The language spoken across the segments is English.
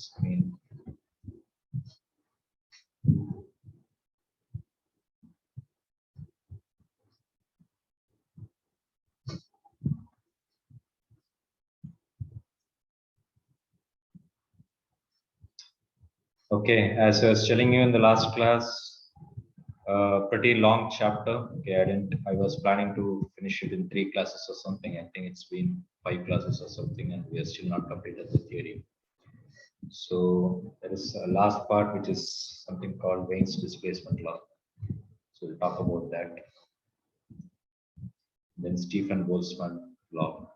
screen. Okay, as I was telling you in the last class, pretty long chapter. Okay, I was planning to finish it in 3 classes or something. I think it's been 5 classes or something, and we are still not completed the theory. So there is a last part, which is something called Wein's displacement law. So we'll talk about that. Then Stephen Boltzmann law.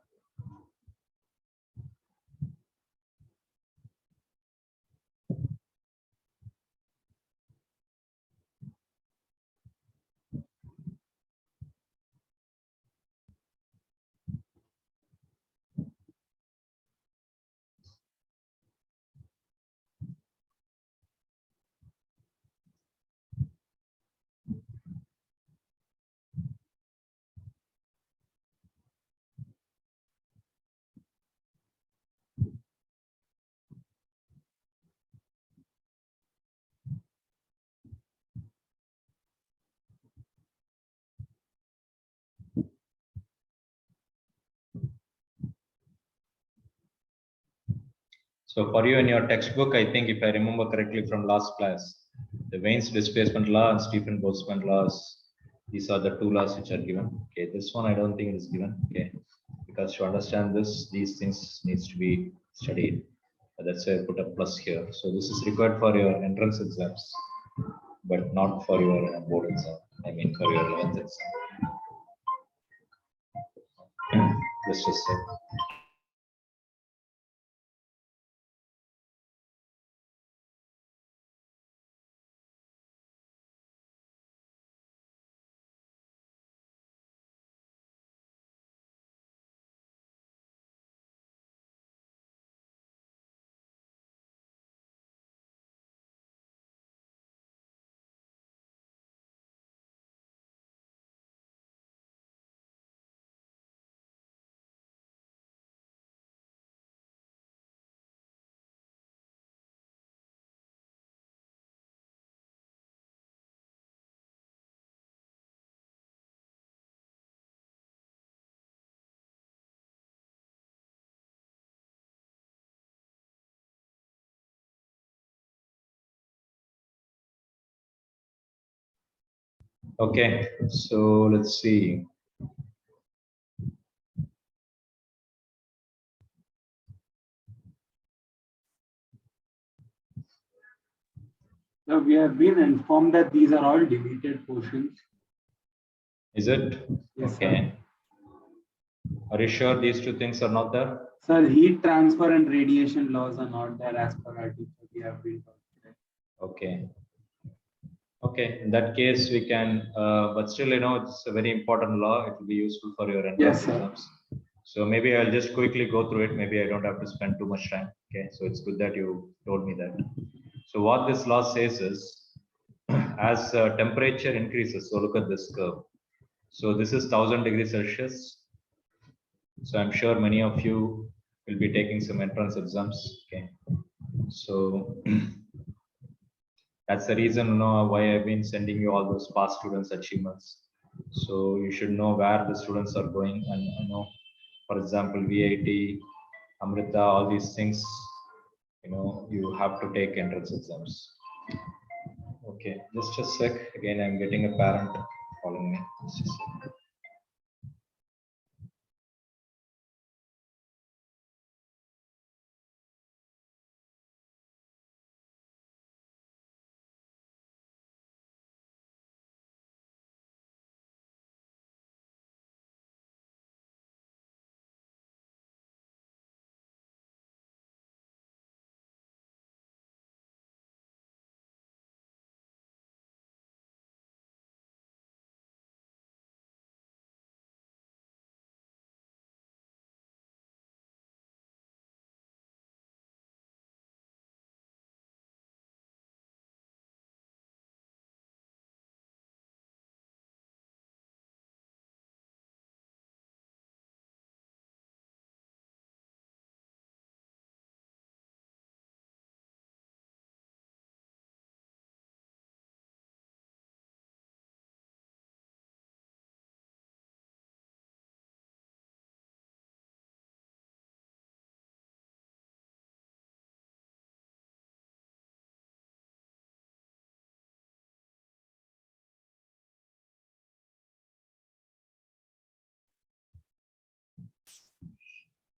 So for you in your textbook, I think if I remember correctly from last class, the Wein's displacement law and Stephen Boltzmann laws, these are the 2 laws which are given. Okay, this one I don't think it is given. Okay, because to understand this, these things needs to be studied. That's why I put a plus here. So this is required for your entrance exams, but not for your board exam. I mean for your 11th exam. Let's just say. Okay, so let's see. Now we have been informed that these are all deleted portions. Is it? Yes, okay. Sir. Are you sure these 2 things are not there? Sir, heat transfer and radiation laws are not there as per our teacher. We have been taught today. Okay. Okay, in that case, we can, but still, it's a very important law. It will be useful for your entrance exams. So maybe I'll just quickly go through it. Maybe I don't have to spend too much time. Okay, so it's good that you told me that. So what this law says is, as temperature increases, so look at this curve. So this is 1000 degrees Celsius. So I'm sure many of you will be taking some entrance exams. Okay, so that's the reason why I've been sending you all those past students' achievements. So you should know where the students are going, and for example, VIT, Amrita, all these things. You have to take entrance exams. Okay, just a sec. Again, I'm getting a parent calling me. Just a sec.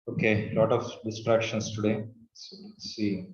Okay, lot of distractions today. So let's see.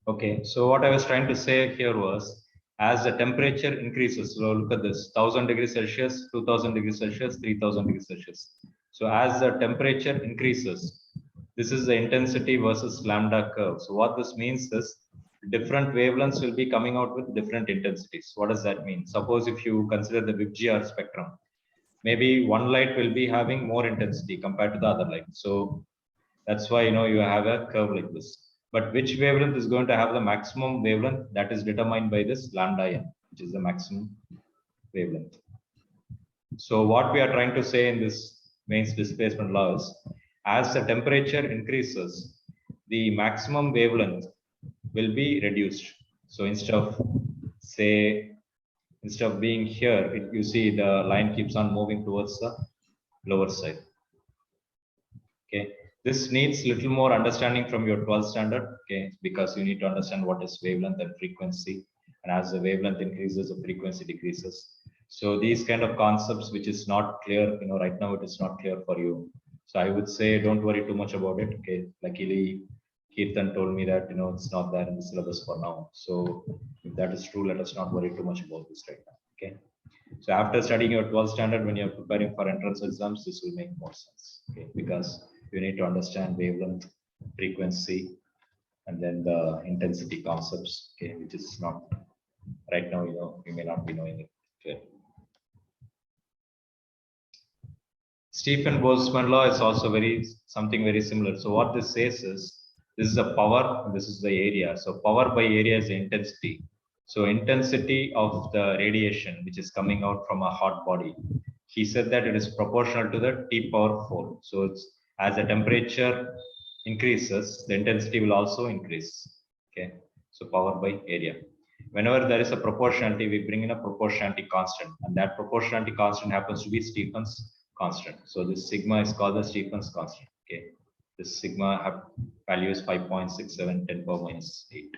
Okay, so what I was trying to say here was, as the temperature increases, so look at this, 1000 degrees Celsius, 2000 degrees Celsius, 3000 degrees Celsius. So as the temperature increases, this is the intensity versus lambda curve. So what this means is different wavelengths will be coming out with different intensities. What does that mean? Suppose if you consider the WIPGR spectrum, maybe one light will be having more intensity compared to the other light. So that's why you have a curve like this. But which wavelength is going to have the maximum wavelength, that is determined by this lambda n, which is the maximum wavelength. So what we are trying to say in this mains displacement law is, as the temperature increases, the maximum wavelength will be reduced. So instead of being here, you see the line keeps on moving towards the lower side. Okay, this needs little more understanding from your 12th standard. Okay, because you need to understand what is wavelength and frequency, and as the wavelength increases, the frequency decreases. So these kind of concepts, which is not clear, right now it is not clear for you. So I would say don't worry too much about it. Okay, luckily Kirtan told me that it's not there in the syllabus for now. So if that is true, let us not worry too much about this right now. Okay. So after studying your 12th standard, when you're preparing for entrance exams, this will make more sense. Okay, because you need to understand wavelength, frequency, and then the intensity concepts. Okay, which is not right now. You may not be knowing it. Okay. Stephen Boltzmann law is also something very similar. So what this says is, this is a power, and this is the area. So power by area is the intensity. So intensity of the radiation which is coming out from a hot body, he said that it is proportional to the T power 4. So it's, as the temperature increases, the intensity will also increase. Okay, so power by area. Whenever there is a proportionality, we bring in a proportionality constant, and that proportionality constant happens to be Stephen's constant. So this sigma is called the Stephen's constant. Okay, this sigma value is 5.67 10 power minus 8.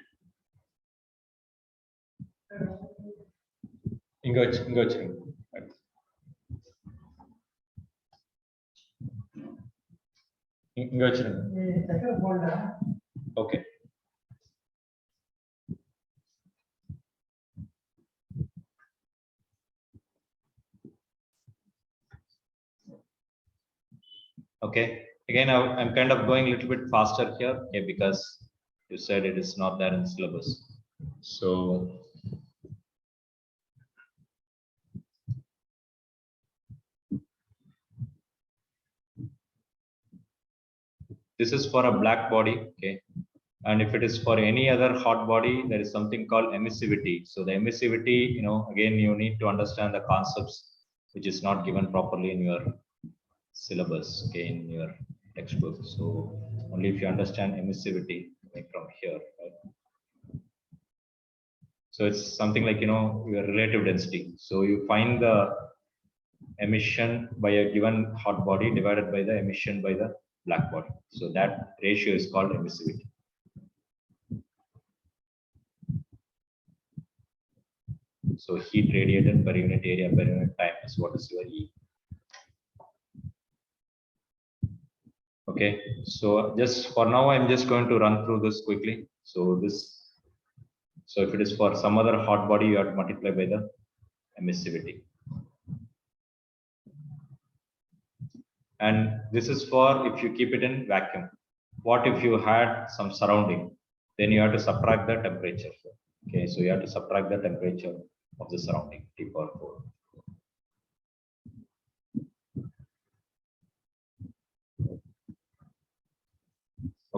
Okay. Okay. Again, I'm kind of going a little bit faster here, okay, because you said it is not there in the syllabus. So this is for a black body, okay. And if it is for any other hot body, there is something called emissivity. So the emissivity, again, you need to understand the concepts which is not given properly in your syllabus, okay, in your textbook. So only if you understand emissivity from here, right? So it's something like, your relative density. So you find the emission by a given hot body divided by the emission by the black body. So that ratio is called emissivity. So heat radiated per unit area per unit time is what is your E. Okay, so just for now, I'm just going to run through this quickly. So if it is for some other hot body, you have to multiply by the emissivity. And this is for if you keep it in vacuum. What if you had some surrounding? Then you have to subtract the temperature. Okay, so you have to subtract the temperature of the surrounding, T power 4.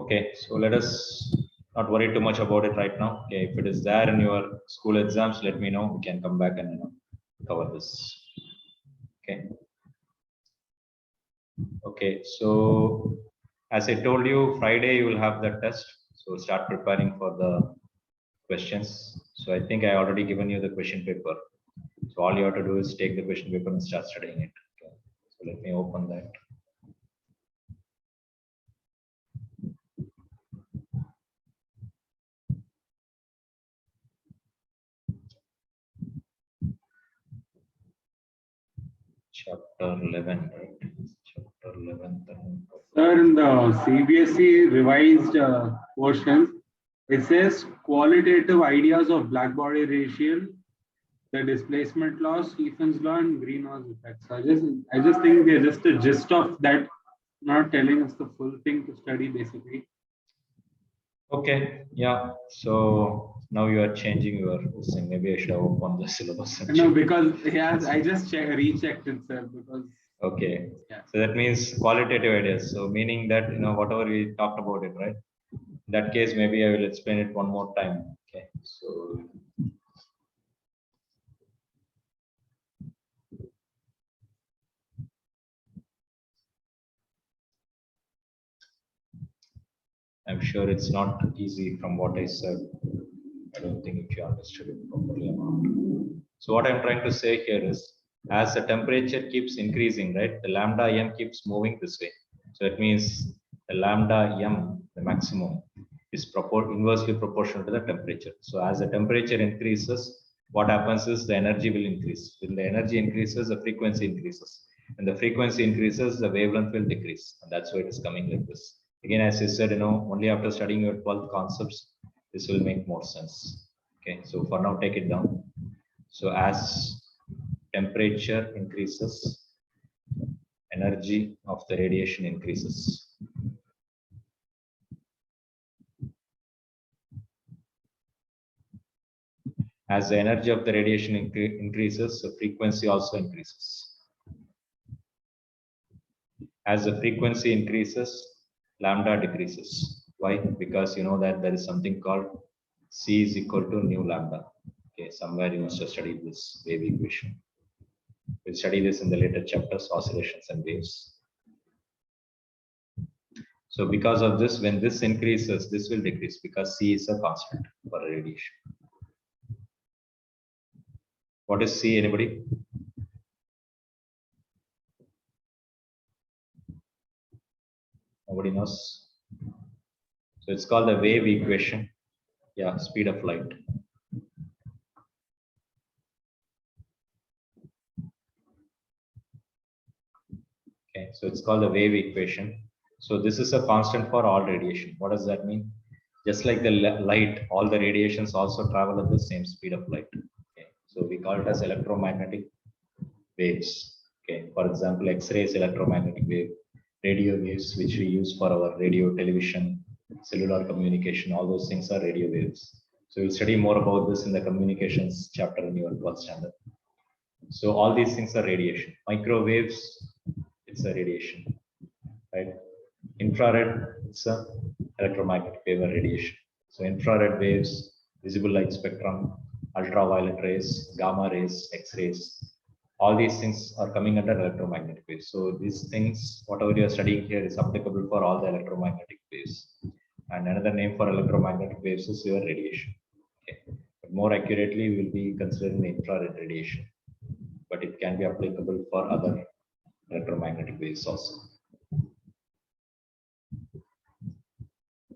Okay, so let us not worry too much about it right now. Okay, if it is there in your school exams, let me know. We can come back and cover this. Okay. Okay, so as I told you, Friday you will have the test. So start preparing for the questions. So I think I already given you the question paper. So all you have to do is take the question paper and start studying it. Okay. So let me open that. Chapter 11, right? Chapter 11. Sir, in the CBSE revised portions, it says qualitative ideas of black body radiation, the displacement law, Stephen's law, and greenhouse effects. I just think they're just a gist of that, not telling us the full thing to study basically. Okay, yeah. So now you are changing your thing. Maybe I should have opened the syllabus. No, because I just rechecked it, sir, because. Okay. Yeah. So that means qualitative ideas. So meaning that whatever we talked about it, right? In that case, maybe I will explain it one more time. Okay. So I'm sure it's not easy from what I said. I don't think if you understood it properly or not. So what I'm trying to say here is, as the temperature keeps increasing, right, the lambda m keeps moving this way. So it means the lambda m, the maximum, is inversely proportional to the temperature. So as the temperature increases, what happens is the energy will increase. When the energy increases, the frequency increases. When the frequency increases, the wavelength will decrease. And that's why it is coming like this. Again, as I said, only after studying your 12th concepts, this will make more sense. Okay, so for now, take it down. So as temperature increases, energy of the radiation increases. As the energy of the radiation increases, the frequency also increases. As the frequency increases, lambda decreases. Why? Because you know that there is something called C is equal to nu lambda. Okay, somewhere you must have studied this wave equation. We'll study this in the later chapters, oscillations and waves. So because of this, when this increases, this will decrease because C is a constant for radiation. What is C, anybody? Nobody knows. So it's called the wave equation. Yeah, speed of light. Okay, so it's called the wave equation. So this is a constant for all radiation. What does that mean? Just like the light, all the radiations also travel at the same speed of light. Okay, so we call it as electromagnetic waves. Okay, for example, X-rays, electromagnetic wave, radio waves, which we use for our radio, television, cellular communication. All those things are radio waves. So we'll study more about this in the communications chapter in your 12th standard. So all these things are radiation. Microwaves, it's a radiation, right? Infrared, it's a electromagnetic wave or radiation. So infrared waves, visible light spectrum, ultraviolet rays, gamma rays, X-rays, all these things are coming under electromagnetic waves. So these things, whatever you are studying here, is applicable for all the electromagnetic waves. And another name for electromagnetic waves is your radiation. Okay. But more accurately, we will be considering the infrared radiation, but it can be applicable for other electromagnetic waves also.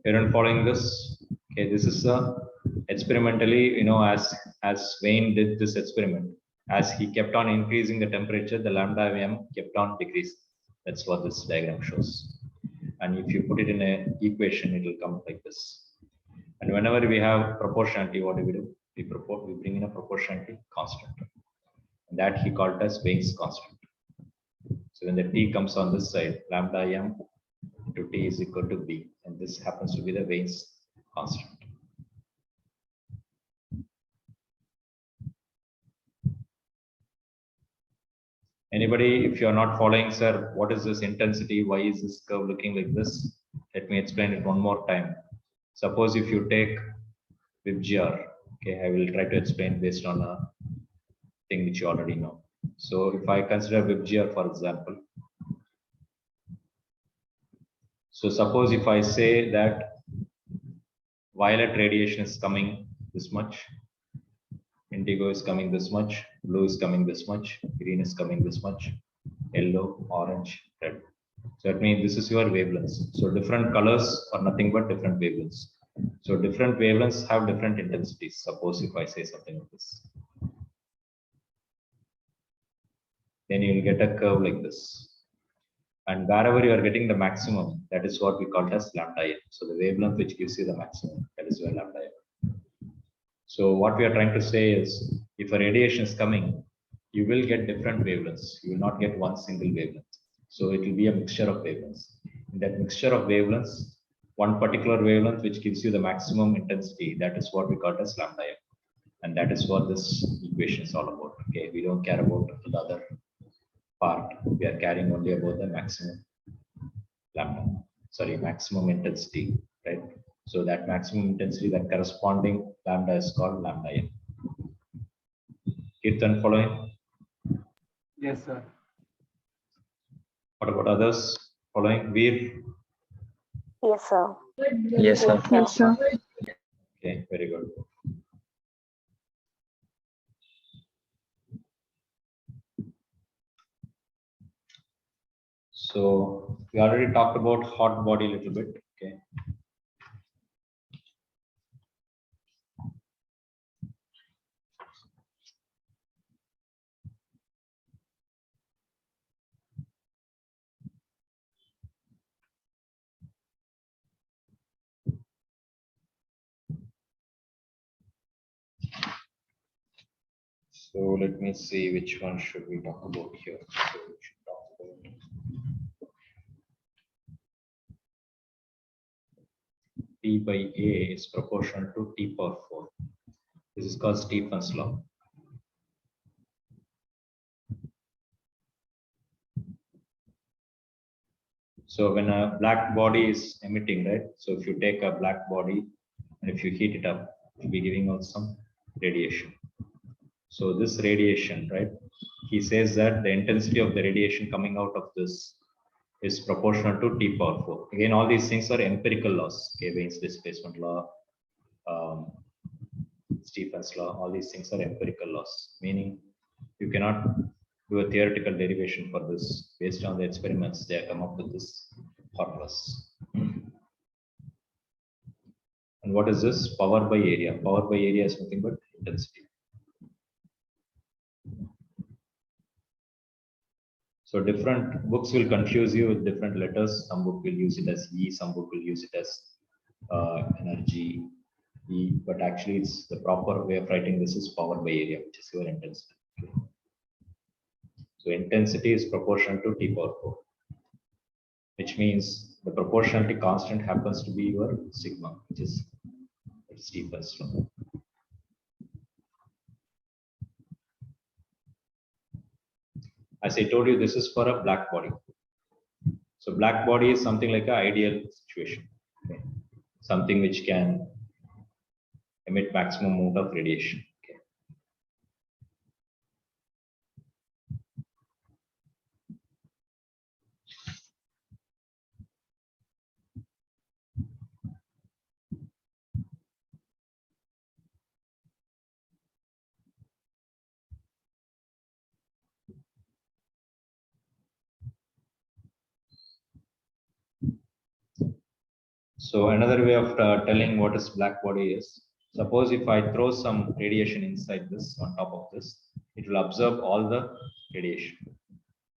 You're not following this? Okay, this is experimentally, as Wayne did this experiment, as he kept on increasing the temperature, the lambda m kept on decreasing. That's what this diagram shows. And if you put it in an equation, it will come like this. And whenever we have proportionality, what do? We bring in a proportionality constant. And that he called as Wayne's constant. So when the t comes on this side, lambda m into t is equal to b, and this happens to be the Wayne's constant. Anybody, if you are not following, sir, what is this intensity? Why is this curve looking like this? let me explain it one more time. Suppose if you take WebGR, okay, I will try to explain based on a thing which you already know. So if I consider WebGR, for example, so suppose if I say that violet radiation is coming this much, indigo is coming this much, blue is coming this much, green is coming this much, yellow, orange, red. So that means this is your wavelengths. So different colors are nothing but different wavelengths. So different wavelengths have different intensities. Suppose if I say something like this, then you will get a curve like this. And wherever you are getting the maximum, that is what we call as lambda n. So the wavelength which gives you the maximum, that is where lambda n. So what we are trying to say is, if a radiation is coming, you will get different wavelengths. You will not get one single wavelength. So it will be a mixture of wavelengths. In that mixture of wavelengths, one particular wavelength which gives you the maximum intensity, that is what we call as lambda n. And that is what this equation is all about. Okay, we don't care about the other part. We are caring only about the maximum maximum intensity, right? So that maximum intensity, that corresponding lambda is called lambda n. Kirtan, following? Yes, sir. What about others? Following? Veer? Yes, sir. Yes, sir. Yes, sir. Okay, very good. So we already talked about hot body a little bit. Okay. So let me see which one should we talk about here. So we should talk about T by A is proportional to T power 4. This is called Stephen's law. So when a black body is emitting, right? So if you take a black body and if you heat it up, it will be giving out some radiation. So this radiation, right? He says that the intensity of the radiation coming out of this is proportional to T power 4. Again, all these things are empirical laws. Okay, Wein's displacement law, Stephen's law, all these things are empirical laws, meaning you cannot do a theoretical derivation for this. Based on the experiments, they have come up with this formulas. And what is this? Power by area. Power by area is nothing but intensity. So different books will confuse you with different letters. Some book will use it as E, some book will use it as energy E, but actually it's the proper way of writing this is power by area, which is your intensity. Okay. So intensity is proportional to T power 4, which means the proportionality constant happens to be your sigma, which is Stephen's law. As I told you, this is for a black body. So black body is something like an ideal situation, okay? Something which can emit maximum amount of radiation. Okay. So another way of telling what is black body is, suppose if I throw some radiation inside this, on top of this, it will absorb all the radiation.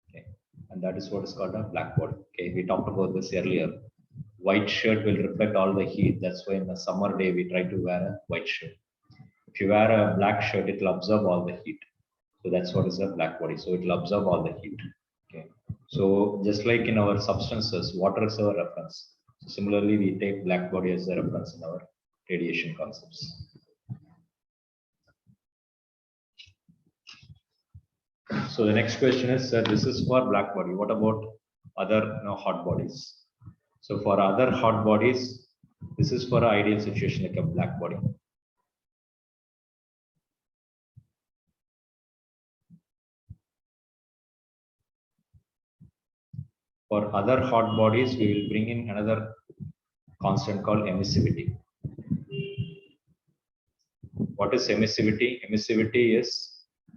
Okay. And that is what is called a black body. Okay, we talked about this earlier. White shirt will reflect all the heat. That's why in a summer day we try to wear a white shirt. If you wear a black shirt, it will absorb all the heat. So that's what is a black body. So it will absorb all the heat. Okay. So just like in our substances, water is our reference. So similarly, we take black body as a reference in our radiation concepts. So the next question is, this is for black body. What about other hot bodies? So for other hot bodies, this is for an ideal situation like a black body. For other hot bodies, we will bring in another constant called emissivity. What is emissivity? Emissivity is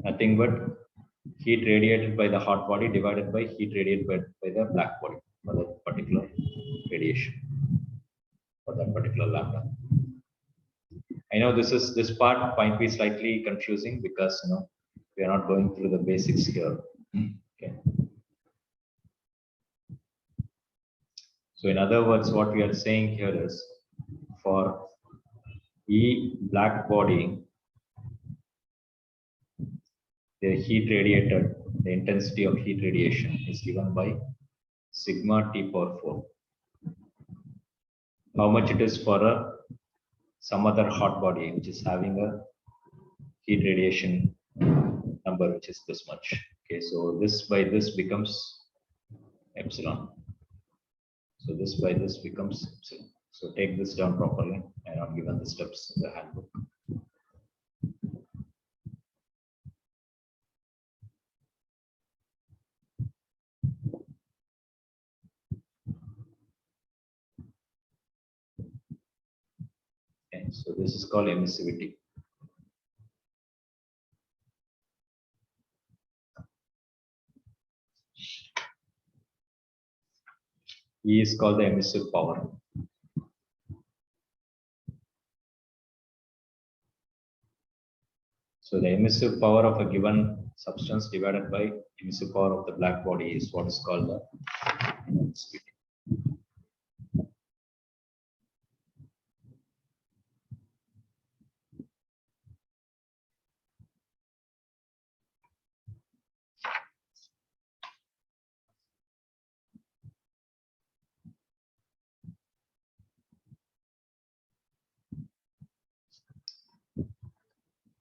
nothing but heat radiated by the hot body divided by heat radiated by the black body for that particular radiation, for that particular lambda. I know this part might be slightly confusing because we are not going through the basics here. Okay. So in other words, what we are saying here is for E black body, the heat radiated, the intensity of heat radiation is given by sigma T power 4. How much it is for some other hot body which is having a heat radiation number which is this much. Okay, so this by this becomes epsilon. So this by this becomes epsilon. So take this down properly. I have given the steps in the handbook. Okay, so this is called emissivity. E is called the emissive power. So the emissive power of a given substance divided by emissive power of the black body is what is called the emissivity.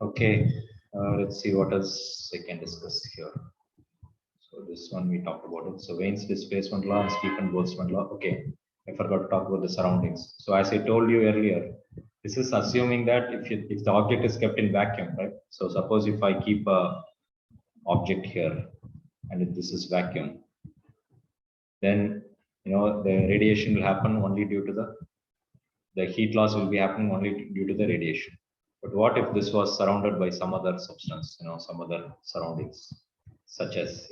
Okay, let's see what else I can discuss here. So this one we talked about it. So Wein's displacement law and Stephen Boltzmann law. Okay, I forgot to talk about the surroundings. So as I told you earlier, this is assuming that if the object is kept in vacuum, right? So suppose if I keep a object here and if this is vacuum, then the radiation will happen only due to the heat loss will be happening only due to the radiation. But what if this was surrounded by some other substance, some other surroundings, such as,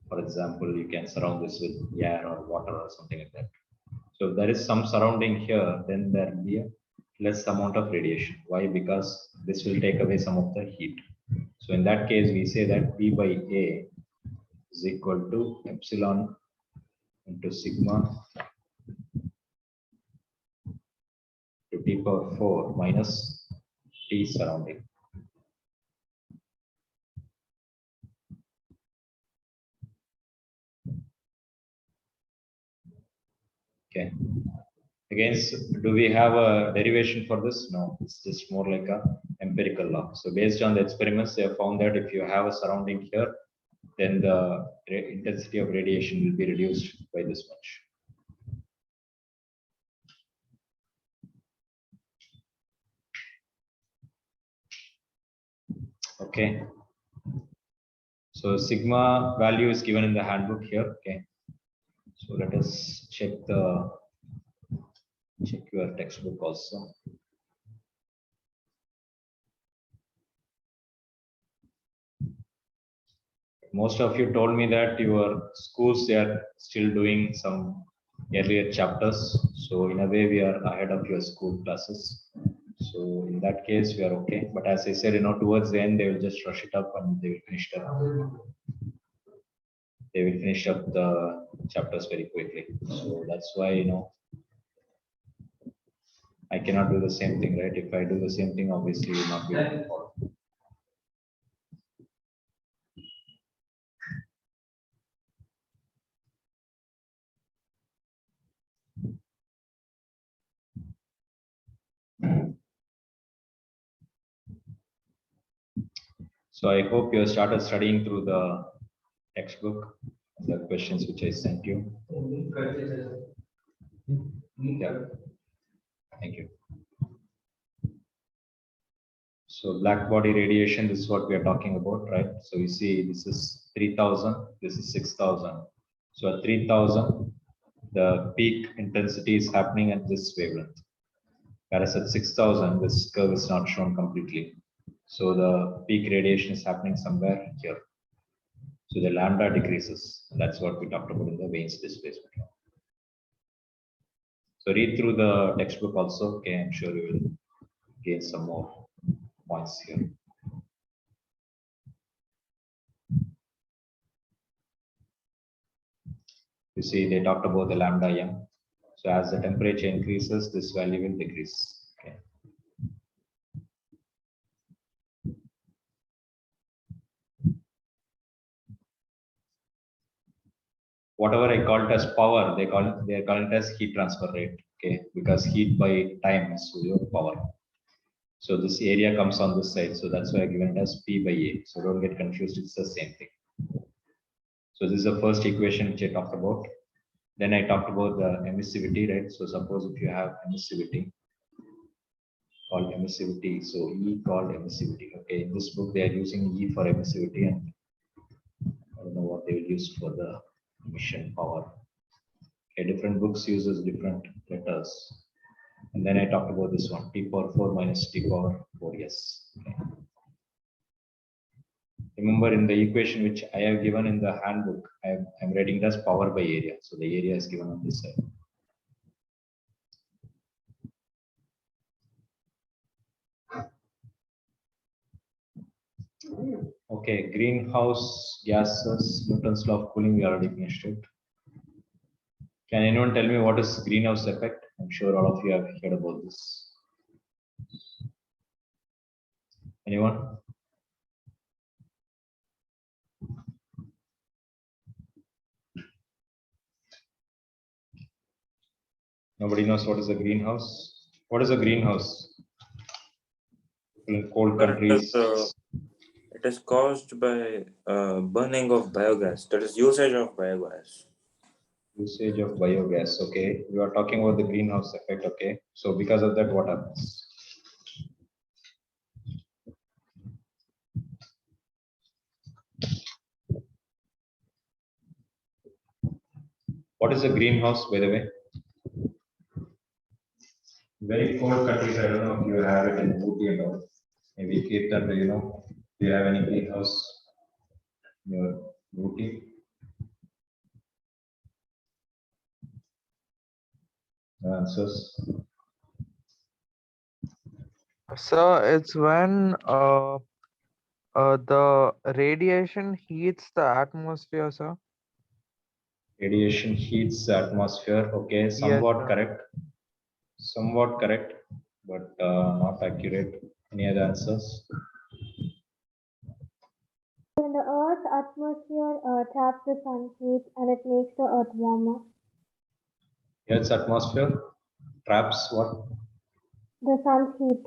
for example, you can surround this with air or water or something like that. So if there is some surrounding here, then there will be a less amount of radiation. Why? Because this will take away some of the heat. So in that case, we say that P by A is equal to epsilon into sigma to T power 4 minus T surrounding. Okay. Again, do we have a derivation for this? No, it's just more like a empirical law. So based on the experiments, they have found that if you have a surrounding here, then the intensity of radiation will be reduced by this much. Okay. So sigma value is given in the handbook here. Okay. So let us check your textbook also. Most of you told me that your schools, they are still doing some earlier chapters. So in a way, we are ahead of your school classes. So in that case, we are okay. But as I said, towards the end, they will just rush it up and they will finish it up. They will finish up the chapters very quickly. So that's why, I cannot do the same thing, right? If I do the same thing, obviously, you will not be able to follow. So I hope you have started studying through the textbook, the questions which I sent you. Yeah. Thank you. So black body radiation, this is what we are talking about, right? So you see, this is 3000, this is 6000. So at 3000, the peak intensity is happening at this wavelength. Whereas at 6000, this curve is not shown completely. So the peak radiation is happening somewhere here. So the lambda decreases. That's what we talked about in the Wayne's displacement law. So read through the textbook also. Okay, I'm sure you will gain some more points here. You see, they talked about the lambda m. So as the temperature increases, this value will decrease. Okay. Whatever I called as power, they call it as heat transfer rate. Okay, because heat by time is your power. So this area comes on this side. So that's why I given it as P by A. So don't get confused. It's the same thing. So this is the first equation which I talked about. Then I talked about the emissivity, right? So suppose if you have emissivity, called emissivity. So E called emissivity. Okay, in this book they are using E for emissivity, and I don't know what they will use for the emission power. Okay, different books uses different letters. And then I talked about this one, T power 4 minus T power 4. Yes. Okay. Remember in the equation which I have given in the handbook, I'm writing it as power by area. So the area is given on this side. Okay, greenhouse gases, Newton's law of cooling, we already finished it. Can anyone tell me what is greenhouse effect? I'm sure all of you have heard about this. Anyone? Nobody knows what is a greenhouse? What is a greenhouse? In cold countries. It is caused by burning of biogas. That is usage of biogas. Usage of biogas. Okay, you are talking about the greenhouse effect. Okay, so because of that, what happens? What is a greenhouse, by the way? Very cold countries. I don't know if you have it in Ooty and all. Maybe keep that. Do you have any greenhouse in your Ooty? Answers. So it's when the radiation heats the atmosphere, sir. Radiation heats the atmosphere. Okay, somewhat sir. correct. Somewhat correct, but not accurate. Any other answers? When the Earth's atmosphere traps the sun's heat and it makes the Earth warmer. Earth's atmosphere traps what? The sun's heat.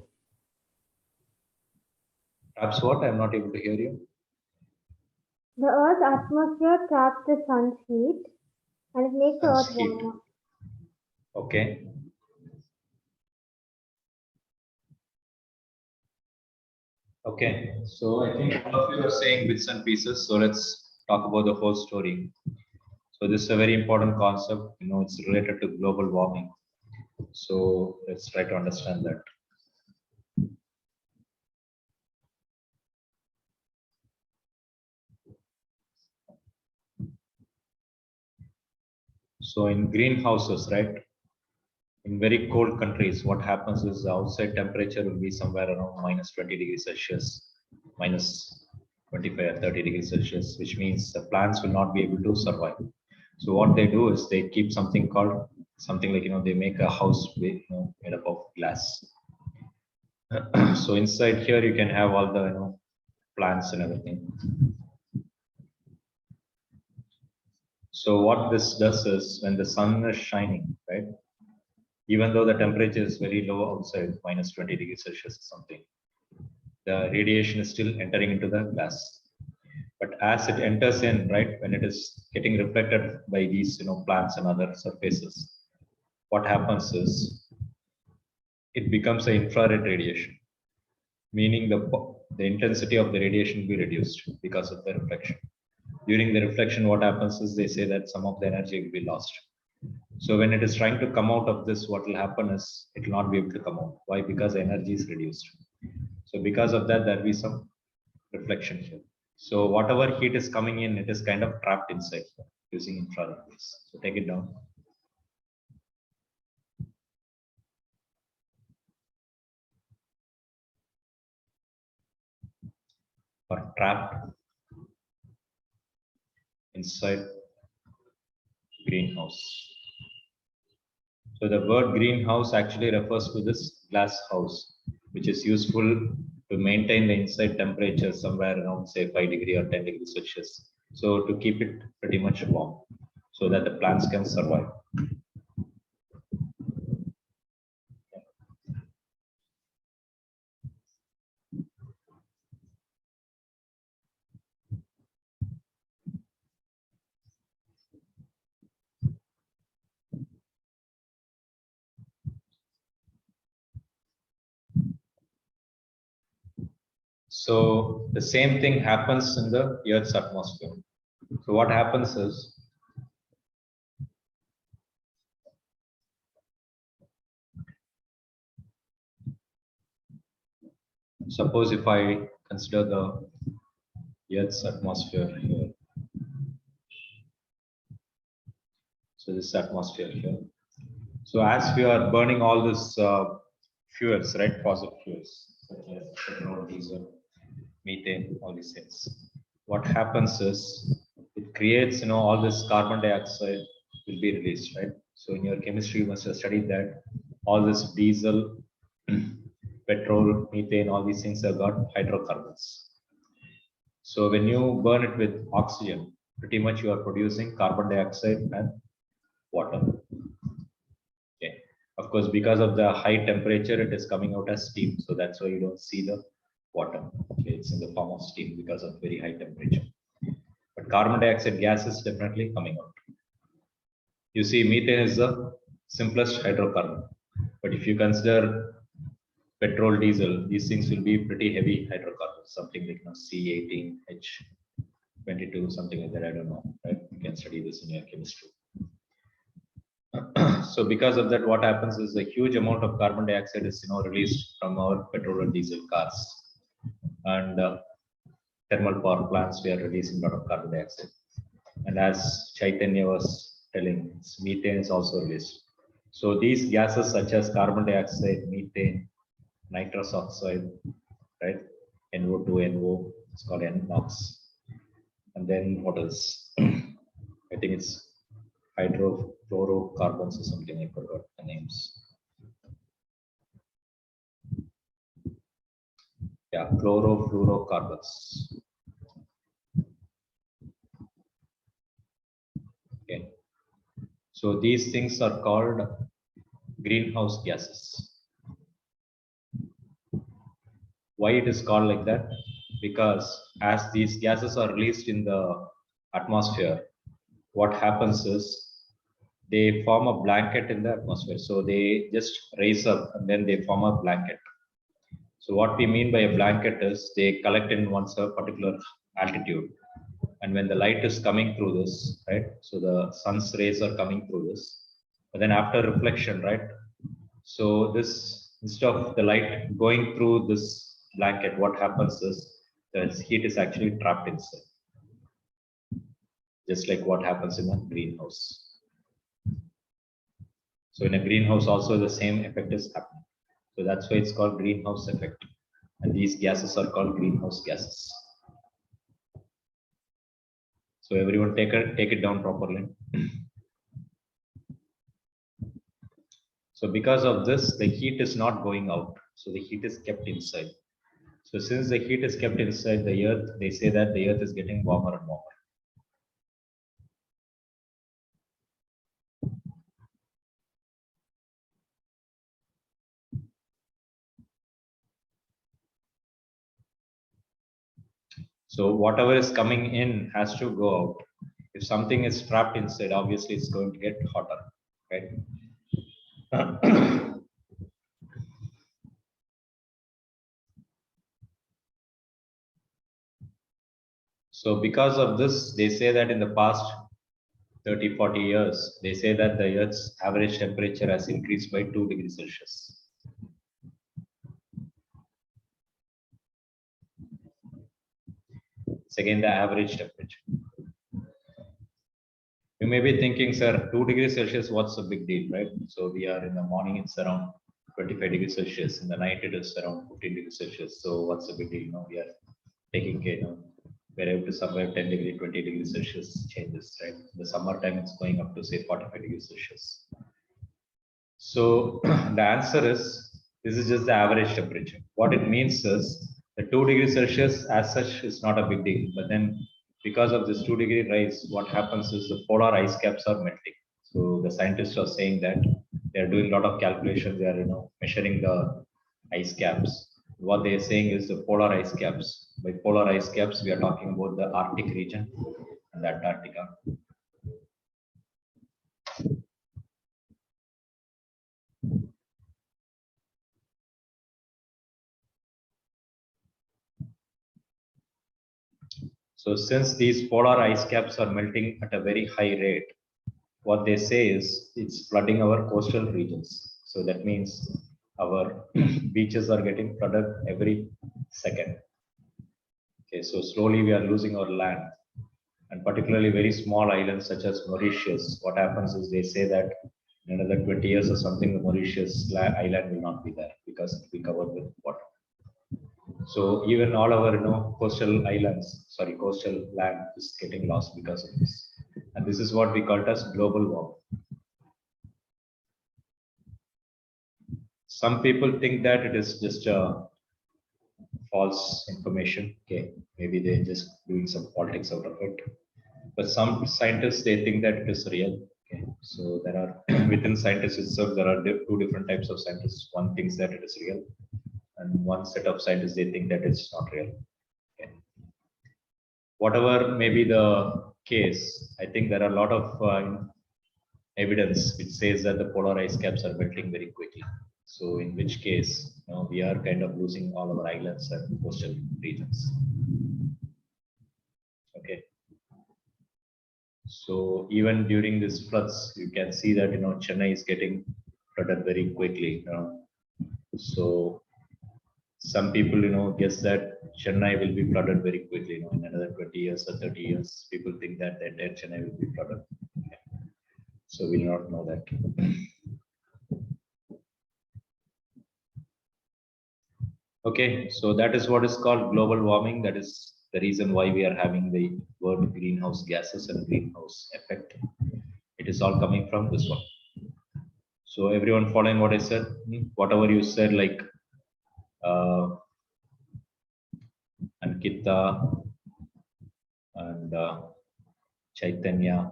Traps what? I'm not able to hear you. The Earth's atmosphere traps the sun's heat and it makes the Sun's Earth heat. warmer. Okay. Okay, so I think all of you are saying bits and pieces. So let's talk about the whole story. So this is a very important concept. You know, it's related to global warming. So let's try to understand that. So in greenhouses, right? In very cold countries, what happens is the outside temperature will be somewhere around minus 20 degrees Celsius, minus 25 or 30 degrees Celsius, which means the plants will not be able to survive. So what they do is they keep something called something like, they make a house with, made up of glass. So inside here you can have all the plants and everything. So what this does is when the sun is shining, right? Even though the temperature is very low outside, minus 20 degrees Celsius or something, the radiation is still entering into the glass. But as it enters in, right, when it is getting reflected by these, plants and other surfaces, what happens is it becomes an infrared radiation, meaning the intensity of the radiation will be reduced because of the reflection. During the reflection, what happens is they say that some of the energy will be lost. So when it is trying to come out of this, what will happen is it will not be able to come out. Why? Because the energy is reduced. So because of that, there will be some reflection here. So whatever heat is coming in, it is kind of trapped inside using infrared rays. So take it down. Or trapped inside greenhouse. So the word greenhouse actually refers to this glass house, which is useful to maintain the inside temperature somewhere around say 5 degree or 10 degrees Celsius. So to keep it pretty much warm so that the plants can survive. So the same thing happens in the Earth's atmosphere. So what happens is suppose if I consider the Earth's atmosphere here. So this atmosphere here. So as we are burning all this fuels, right, fossil fuels, such as petrol, diesel, methane, all these things. What happens is it creates, all this carbon dioxide will be released, right? So in your chemistry, you must have studied that all this diesel, petrol, methane, all these things have got hydrocarbons. So when you burn it with oxygen, pretty much you are producing carbon dioxide and water. Okay. Of course, because of the high temperature, it is coming out as steam. So that's why you don't see the water. Okay. It's in the form of steam because of very high temperature. But carbon dioxide gas is definitely coming out. You see, methane is the simplest hydrocarbon. But if you consider petrol, diesel, these things will be pretty heavy hydrocarbons, something like C18, H22, something like that. I don't know, right? You can study this in your chemistry. So because of that, what happens is a huge amount of carbon dioxide is released from our petrol and diesel cars, and thermal power plants, we are releasing a lot of carbon dioxide. And as Chaitanya was telling, methane is also released. So these gases such as carbon dioxide, methane, nitrous oxide, right? NO2, NO, it's called NOx. And then what else? I think it's hydrofluorocarbons or something, I forgot the names. Yeah, chlorofluorocarbons. Okay. So these things are called greenhouse gases. Why it is called like that? Because as these gases are released in the atmosphere, what happens is they form a blanket in the atmosphere. So they just raise up and then they form a blanket. So what we mean by a blanket is they collect in one particular altitude. And when the light is coming through this, right? So the sun's rays are coming through this. But then after reflection, right? So this, instead of the light going through this blanket, what happens is the heat is actually trapped inside. Just like what happens in a greenhouse. So in a greenhouse also the same effect is happening. So that's why it's called greenhouse effect. And these gases are called greenhouse gases. So everyone take it down properly. So because of this, the heat is not going out. So the heat is kept inside. So since the heat is kept inside the earth, they say that the earth is getting warmer and warmer. So whatever is coming in has to go out. If something is trapped inside, obviously it's going to get hotter, right? So because of this, they say that in the past 30, 40 years, they say that the Earth's average temperature has increased by 2 degrees Celsius. It's again the average temperature. You may be thinking, sir, 2 degrees Celsius, what's the big deal, right? So we are in the morning, it's around 25 degrees Celsius. In the night, it is around 15 degrees Celsius. So what's the big deal? No, we are taking care, we're able to survive 10 degree, 20 degrees Celsius changes, right? In the summertime, it's going up to say 45 degrees Celsius. So the answer is, this is just the average temperature. What it means is the 2 degrees Celsius as such is not a big deal, but then because of this 2 degree rise, what happens is the polar ice caps are melting. So the scientists are saying that they're doing a lot of calculations. They are, measuring the ice caps. What they're saying is the polar ice caps. By polar ice caps, we are talking about the Arctic region and Antarctica. So since these polar ice caps are melting at a very high rate, what they say is it's flooding our coastal regions. So that means our beaches are getting flooded every second. Okay, so slowly we are losing our land, and particularly very small islands such as Mauritius. What happens is they say that in another 20 years or something, the Mauritius island will not be there because it will be covered with water. So even all our coastal islands, coastal land is getting lost because of this. And this is what we call it as global warming. Some people think that it is just a false information. Okay, maybe they're just doing some politics out of it. But some scientists, they think that it is real. Okay, so there are within scientists itself, there are two different types of scientists. One thinks that it is real, and one set of scientists, they think that it's not real. Okay. Whatever may be the case, I think there are a lot of evidence which says that the polar ice caps are melting very quickly. So in which case, we are kind of losing all our islands and coastal regions. Okay. So even during these floods, you can see that Chennai is getting flooded very quickly. So some people guess that Chennai will be flooded very quickly. In another 20 years or 30 years, people think that the entire Chennai will be flooded. Okay. So we'll not know that. Okay, so that is what is called global warming. That is the reason why we are having the word greenhouse gases and greenhouse effect. It is all coming from this one. So everyone following what I said? Whatever you said, like Ankita and Chaitanya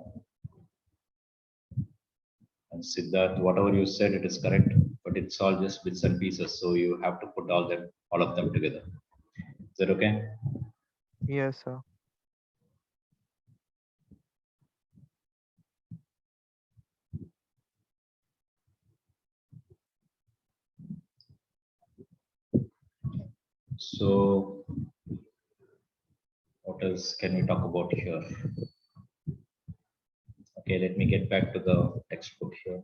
and Siddharth, whatever you said, it is correct, but it's all just bits and pieces. So you have to put all of them together. Is that okay? Yes, sir. So what else can we talk about here? Okay, let me get back to the textbook here.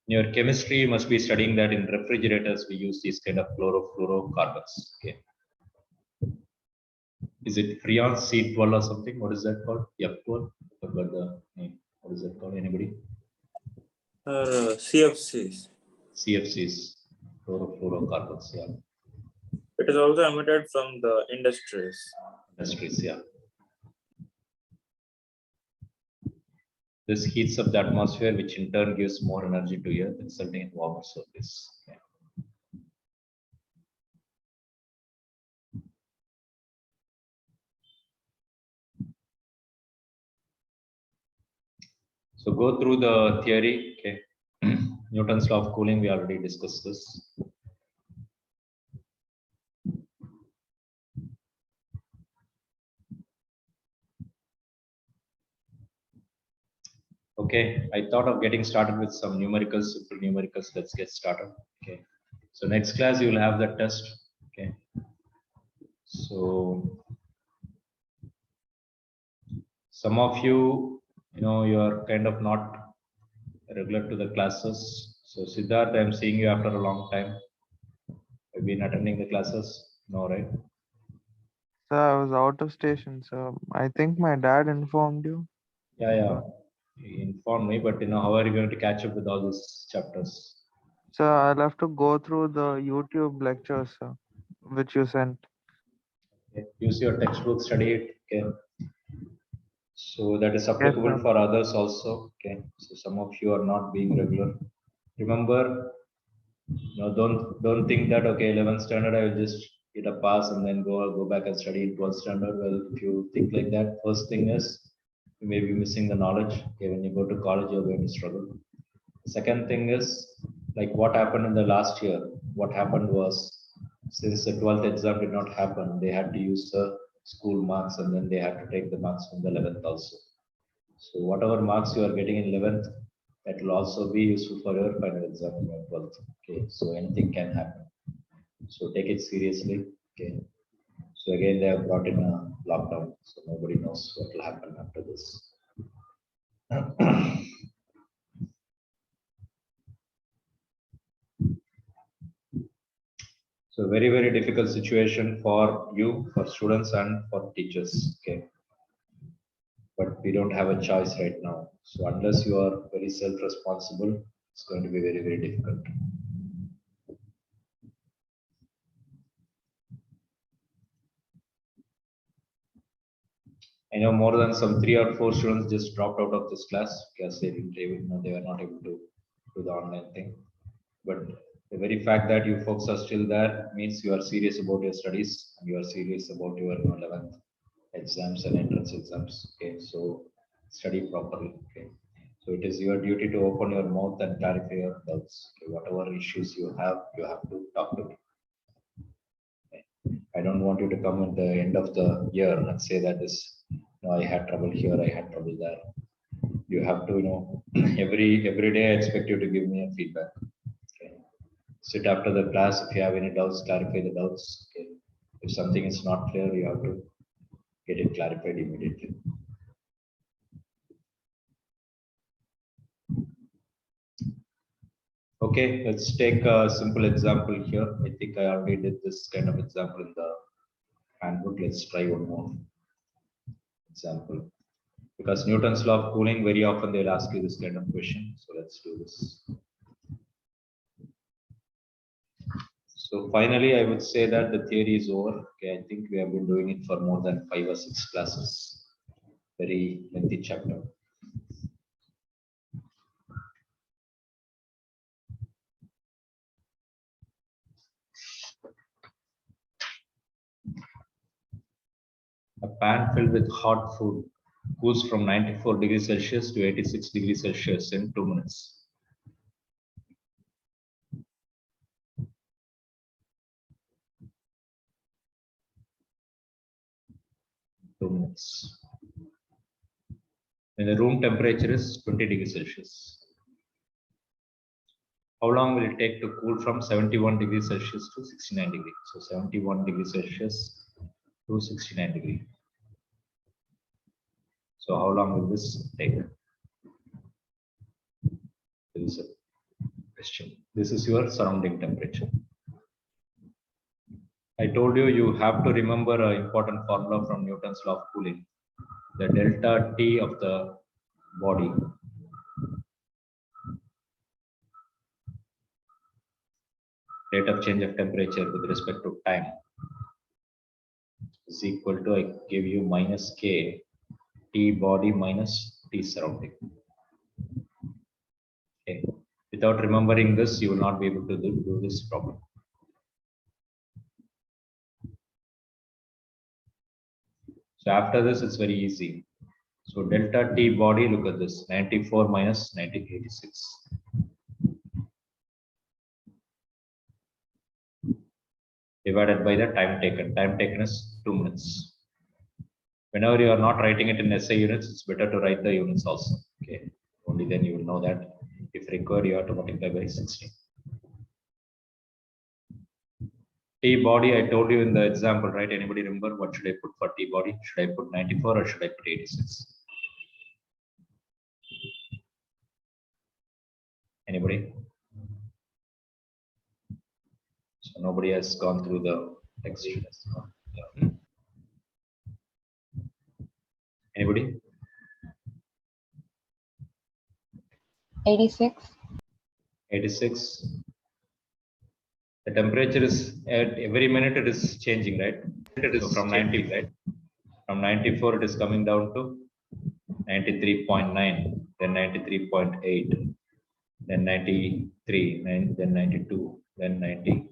In your chemistry, you must be studying that in refrigerators, we use these kind of chlorofluorocarbons. Okay. Is it Freon C12 or something? What is that called? F12? I forgot the name. What is that called? Anybody? CFCs. CFCs, chlorofluorocarbons. Yeah. It is also emitted from the industries. Industries. Yeah. This heats up the atmosphere, which in turn gives more energy to Earth, resulting in warmer surface. Okay. So go through the theory. Okay. Newton's law of cooling, we already discussed this. Okay, I thought of getting started with some numericals, simple numericals. Let's get started. Okay, so next class you will have the test. Okay, so some of you, you are kind of not regular to the classes. So Siddharth, I'm seeing you after a long time. Have you been attending the classes? No, right? Sir, I was out of station, so I think my dad informed you. Yeah. He informed me, but how are you going to catch up with all these chapters? So I'll have to go through the YouTube lectures, sir, which you sent. Okay. Use your textbook, study it. Okay. So that is Yes, applicable sir. for others also. Okay. So some of you are not being regular. Remember, don't think that okay, 11th standard I will just get a pass and then go back and study in 12th standard. Well, if you think like that, first thing is you may be missing the knowledge. Okay, when you go to college, you're going to struggle. The second thing is like what happened in the last year. What happened was since the 12th exam did not happen, they had to use the school marks and then they had to take the marks from the 11th also. So whatever marks you are getting in 11th, that will also be useful for your final exam in your 12th. Okay, so anything can happen. So take it seriously. Okay. So again, they have brought in a lockdown, so nobody knows what will happen after this. So very, very difficult situation for you, for students and for teachers. Okay. But we don't have a choice right now. So unless you are very self-responsible, it's going to be very, very difficult. I know more than some 3 or 4 students just dropped out of this class because they didn't even they were not able to do the online thing. But the very fact that you folks are still there means you are serious about your studies and you are serious about your 11th exams and entrance exams. Okay, so study properly. Okay, so it is your duty to open your mouth and clarify your doubts. Okay, whatever issues you have to talk to me. I don't want you to come at the end of the year and say that I had trouble here, I had trouble there. You have to, every day I expect you to give me a feedback. Okay. Sit after the class. If you have any doubts, clarify the doubts. Okay. If something is not clear, you have to get it clarified immediately. Okay, let's take a simple example here. I think I already did this kind of example in the handbook. Let's try one more example. Because Newton's law of cooling, very often they'll ask you this kind of question. So let's do this. So finally, I would say that the theory is over. Okay, I think we have been doing it for more than 5 or 6 classes. Very lengthy chapter. A pan filled with hot food cools from 94 degrees Celsius to 86 degrees Celsius in 2 minutes. When the room temperature is 20 degrees Celsius. How long will it take to cool from 71 degrees Celsius to 69 degrees? So 71 degrees Celsius to 69 degrees. So how long will this take? This is a question. This is your surrounding temperature. I told you have to remember an important formula from Newton's law of cooling. The delta T of the body rate of change of temperature with respect to time is equal to, I give you minus K T body minus T surrounding. Okay. Without remembering this, you will not be able to do this problem. So after this, it's very easy. So delta T body, look at this, 94 minus 1986. Divided by the time taken. Time taken is 2 minutes. Whenever you are not writing it in SI units, it's better to write the units also. Okay. Only then you will know that. If required, you have to multiply by 60. T body, I told you in the example, right? Anybody remember what should I put for T body? Should I put 94 or should I put 86? Anybody? So nobody has gone through the text. Yeah. Anybody? 86. 86. The temperature is at every minute it is changing, right? So from 90, right? From 94 it is coming down to 93.9, then 93.8, then 93, then 92, then 90,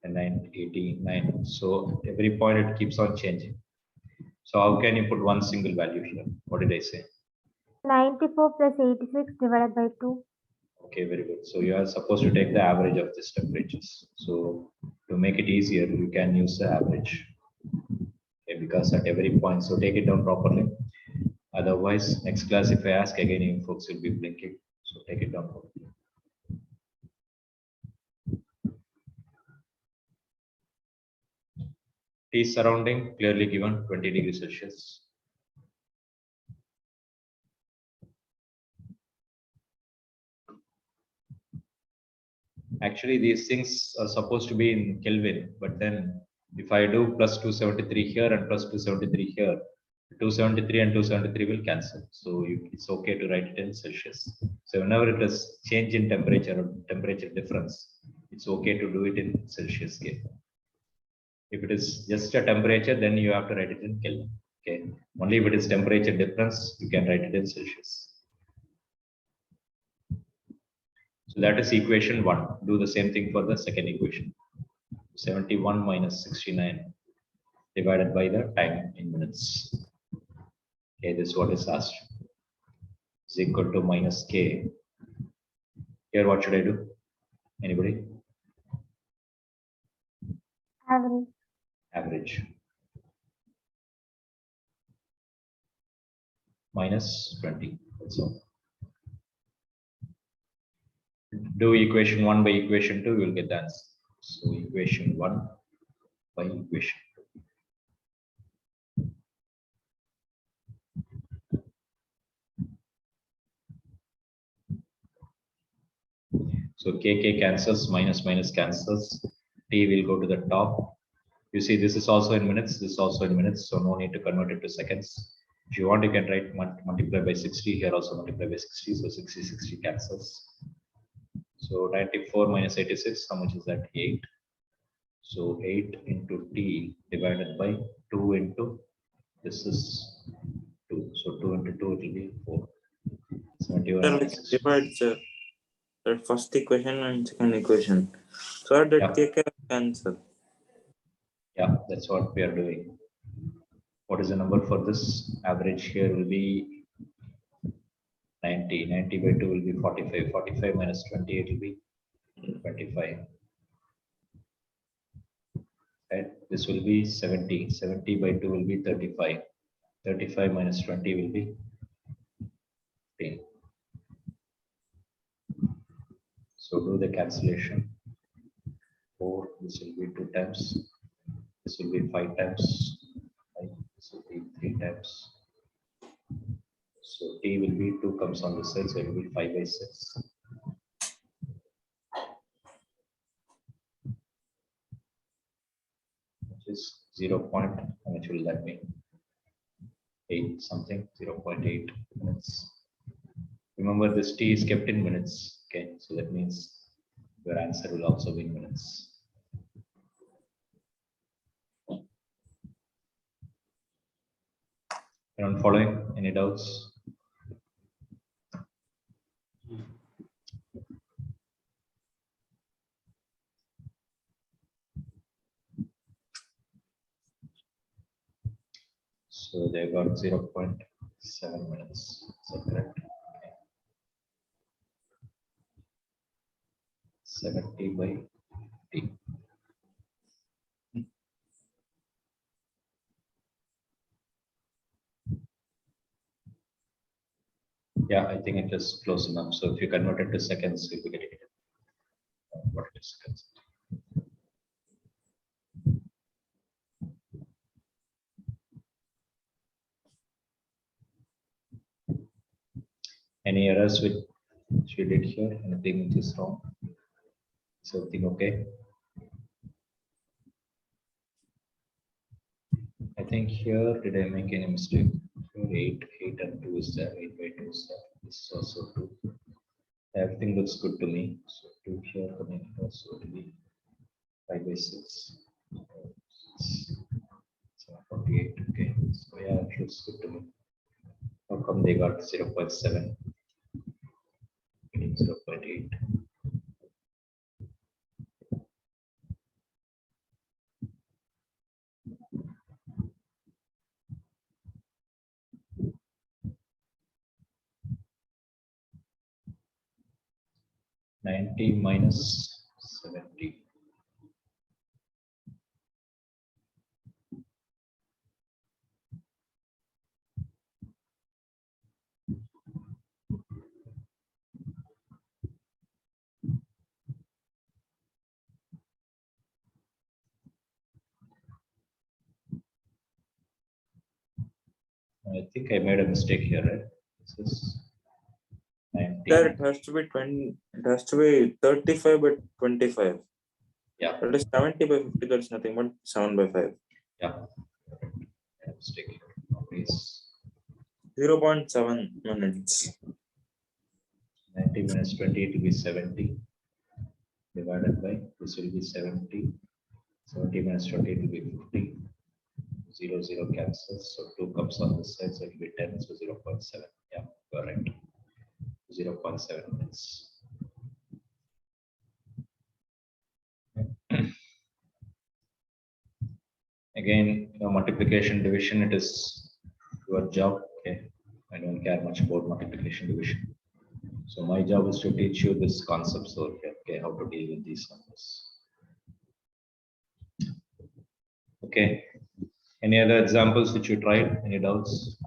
then 89. So every point it keeps on changing. So how can you put one single value here? What did I say? 94 plus 86 divided by 2. Okay, very good. So you are supposed to take the average of these temperatures. So to make it easier, you can use the average. Okay, because at every point, so take it down properly. Otherwise, next class, if I ask again, you folks will be blinking. So take it down properly. T surrounding clearly given 20 degrees Celsius. Actually, these things are supposed to be in Kelvin, but then if I do plus 273 here and plus 273 here, 273 and 273 will cancel. So it's okay to write it in Celsius. So whenever it is change in temperature or temperature difference, it's okay to do it in Celsius scale. If it is just a temperature, then you have to write it in Kelvin. Okay. Only if it is temperature difference, you can write it in Celsius. So that is equation 1. Do the same thing for the second equation. 71 minus 69 divided by the time in minutes. Okay, this is what is asked. Is equal to minus k. Here, what should I do? Anybody? Average. Average. Minus 20. That's all. Do equation 1 by equation 2, you will get the answer. So equation 1 by equation 2. So kk cancels, minus minus cancels. T will go to the top. You see, this is also in minutes, this is also in minutes, so no need to convert it to seconds. If you want, you can write multiply by 60, here also multiply by 60, so 60, 60 cancels. So 94 minus 86, how much is that? 8. So 8 into T divided by 2 into, this is 2. So 2 into 2, it will be 4. 71 Sir, we and can 60. divide the first equation and second equation. So that Yeah. kk cancel. Yeah, that's what we are doing. What is the number for this? Average here will be 90. 90 by 2 will be 45. 45 minus 28 will be 25. Right? This will be 70. 70 by 2 will be 35. 35 minus 20 will be 10. So do the cancellation. 4, this will be 2 times. This will be 5 times. 5, this will be 3 times. So T will be 2 comes on this side, so it will be 5 by 6. Which is 0. How much will that be? 8 something, 0.8 minutes. Remember, this T is kept in minutes. Okay, so that means your answer will also be in minutes. Anyone following? Any doubts? So they got 0.7 minutes. Is that correct? Okay. 70 by T. Yeah, I think it is close enough. So if you convert it to seconds, you'll be getting it. What it is seconds. Any errors which we did here? Anything which is wrong? Is everything okay? I think here, did I make any mistake? Here 8 and 2 is there, 8 by 2 is there. This is also 2. Everything looks good to me. So 2 here coming here, so it will be 5 by 6. 48. Okay. So yeah, it looks good to me. How come they got 0.7? 0.8. -90 minus 70. I think I made a mistake here, right? This is 90. There it has to be 20. It has to be 35 by 25. Yeah, That is 70 by 50. That's nothing but 7 by 5. yeah. Mistake here. Please. 0.7 minutes. 90 minus 20, it will be 70. Divided by, this will be 70. 70 minus 20, it will be 50. 0, 0 cancels. So 2 comes on this side, so it will be 10. So 0.7. Yeah, correct. 0.7 minutes. Again, multiplication division, it is your job. Okay, I don't care much about multiplication division. So my job is to teach you this concept. So okay, how to deal with these numbers. Okay. Any other examples which you tried? Any doubts?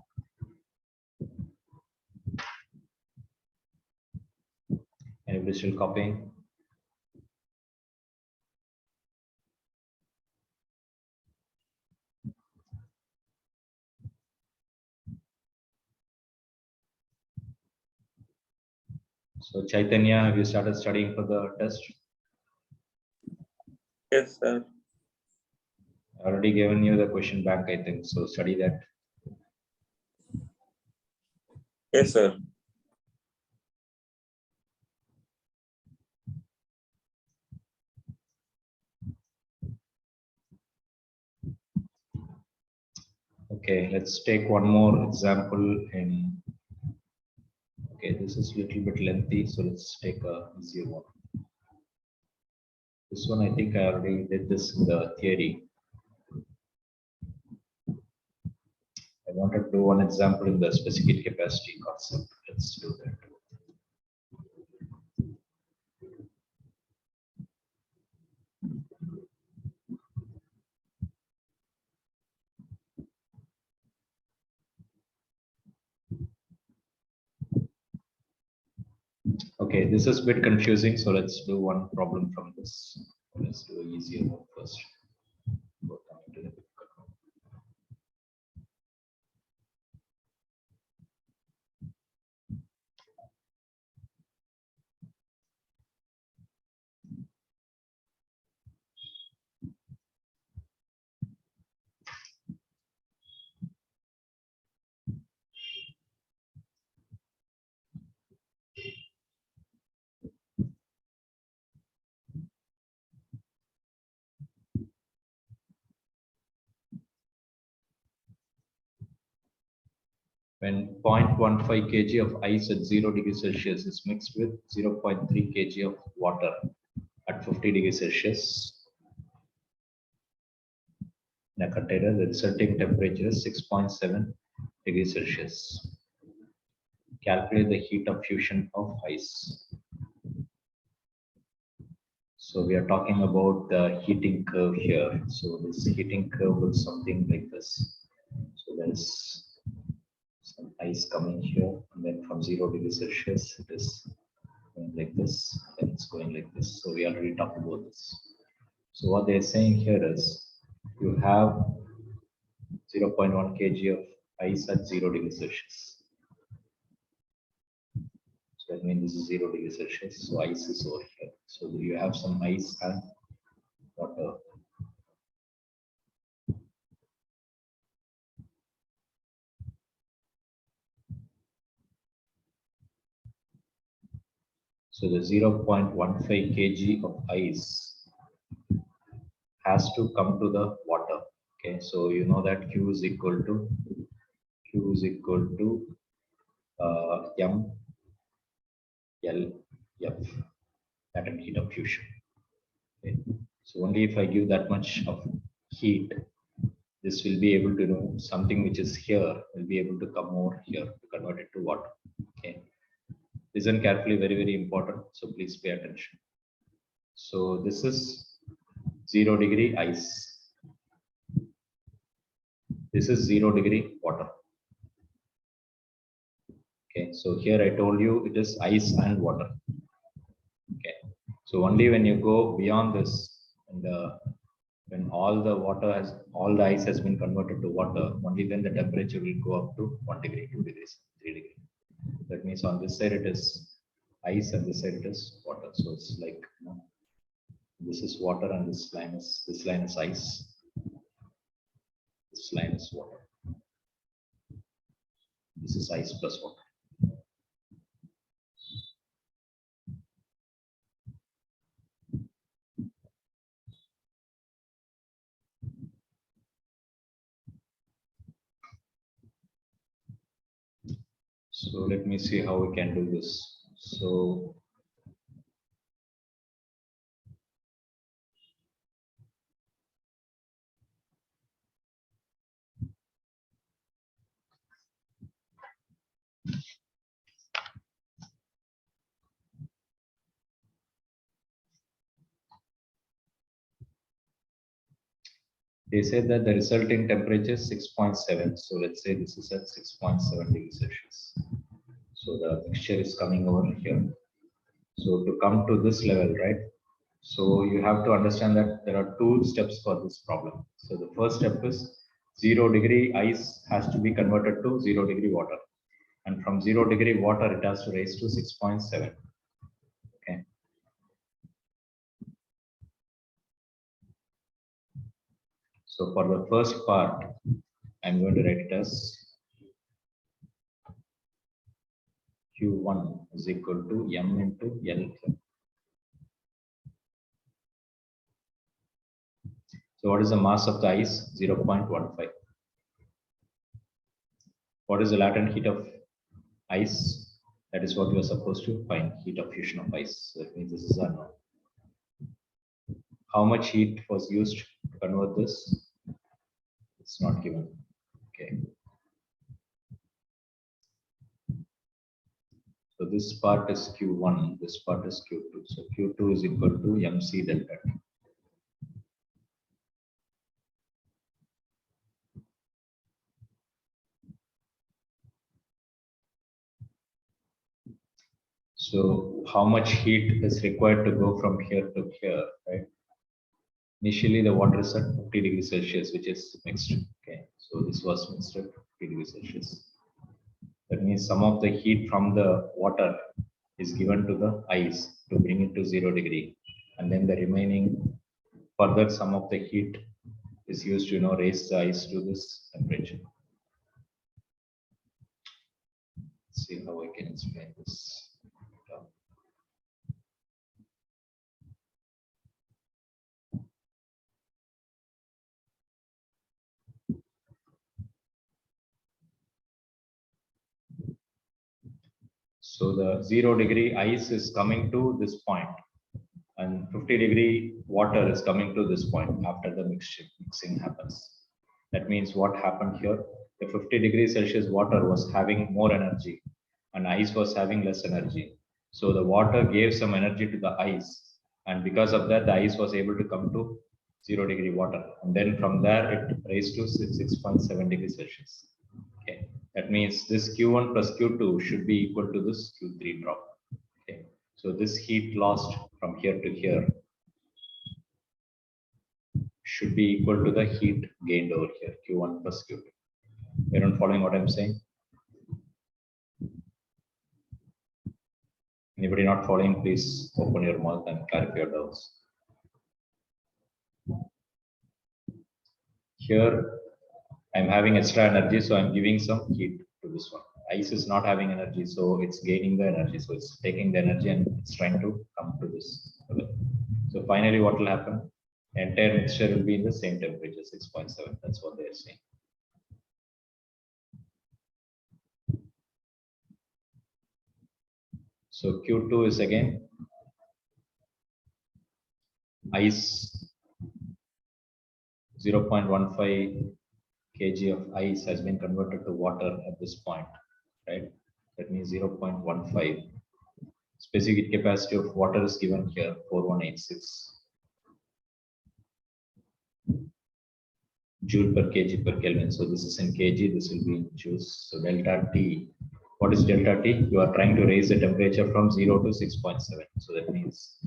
Anybody still copying? So Chaitanya, have you started studying for the test? Yes, sir. I already given you the question bank, I think. So study that. Yes, sir. Okay, let's take one more example in. Okay, this is a little bit lengthy, so let's take a easier one. This one, I think I already did this in the theory. I wanted to do one example in the specific capacity concept. Let's do that. Okay, this is a bit confusing, so let's do one problem from this. Let's do an easier one first. Go down to the difficult one. When 0.15 kg of ice at 0 degrees Celsius is mixed with 0.3 kg of water at 50 degrees Celsius in a container, the resulting temperature is 6.7 degrees Celsius. Calculate the heat of fusion of ice. So we are talking about the heating curve here. So this heating curve is something like this. So there's some ice coming here. And then from 0 degrees Celsius, it is going like this, then it's going like this. So we already talked about this. So what they're saying here is you have 0.1 kg of ice at 0 degrees Celsius. So that means this is 0 degrees Celsius. So ice is over here. So you have some ice and water. So the 0.15 kg of ice has to come to the water. Okay, so you know that Q is equal to M L F, latent heat of fusion. Okay. So only if I give that much of heat, this will be able to know something which is here will be able to come over here to convert it to water. Okay. Listen carefully, very, very important. So please pay attention. So this is 0 degree ice. This is 0 degree water. Okay, so here I told you it is ice and water. Okay, so only when you go beyond this, and when all the ice has been converted to water, only then the temperature will go up to 1 degree, 2 degrees, 3 degrees. That means on this side it is ice and this side it is water. So it's like, you know, this is water and this line is ice. This line is water. This is ice plus water. So let me see how we can do this. So they said that the resulting temperature is 6.7. So let's say this is at 6.7 degrees Celsius. So the mixture is coming over here. So to come to this level, right? So you have to understand that there are 2 steps for this problem. So the first step is 0 degree ice has to be converted to 0 degree water. And from 0 degree water, it has to raise to 6.7. Okay. So for the first part, I'm going to write it as Q1 is equal to M into L. So what is the mass of the ice? 0.15. What is the latent heat of ice? That is what we are supposed to find, heat of fusion of ice. So that means this is unknown. How much heat was used to convert this? It's not given. Okay. So this part is Q1, this part is Q2. So Q2 is equal to MC delta T. So how much heat is required to go from here to here, right? Initially the water is at 50 degrees Celsius, which is mixed. Okay, so this was mixed at 50 degrees Celsius. That means some of the heat from the water is given to the ice to bring it to 0 degree. And then the remaining further some of the heat is used to raise the ice to this temperature. Let's see how I can explain this. So the 0 degree ice is coming to this point, and 50 degree water is coming to this point after the mixing happens. That means what happened here? The 50 degrees Celsius water was having more energy and ice was having less energy. So the water gave some energy to the ice, and because of that, the ice was able to come to 0 degree water. And then from there, it raised to 6.7 degrees Celsius. Okay. That means this Q1 plus Q2 should be equal to this Q3 drop. Okay. So this heat lost from here to here should be equal to the heat gained over here, Q1 plus Q2. Everyone following what I'm saying? Anybody not following, please open your mouth and clarify your doubts. Here, I'm having extra energy, so I'm giving some heat to this one. Ice is not having energy, so it's gaining the energy. So it's taking the energy and it's trying to come to this level. So finally, what will happen? The entire mixture will be in the same temperature, 6.7. That's what they're saying. So Q2 is again ice, 0.15 kg of ice has been converted to water at this point, right? That means 0.15. Specific capacity of water is given here, 4186 joule per kg per Kelvin. So this is in kg, this will be in joules. So delta T. What is delta T? You are trying to raise the temperature from 0 to 6.7. So that means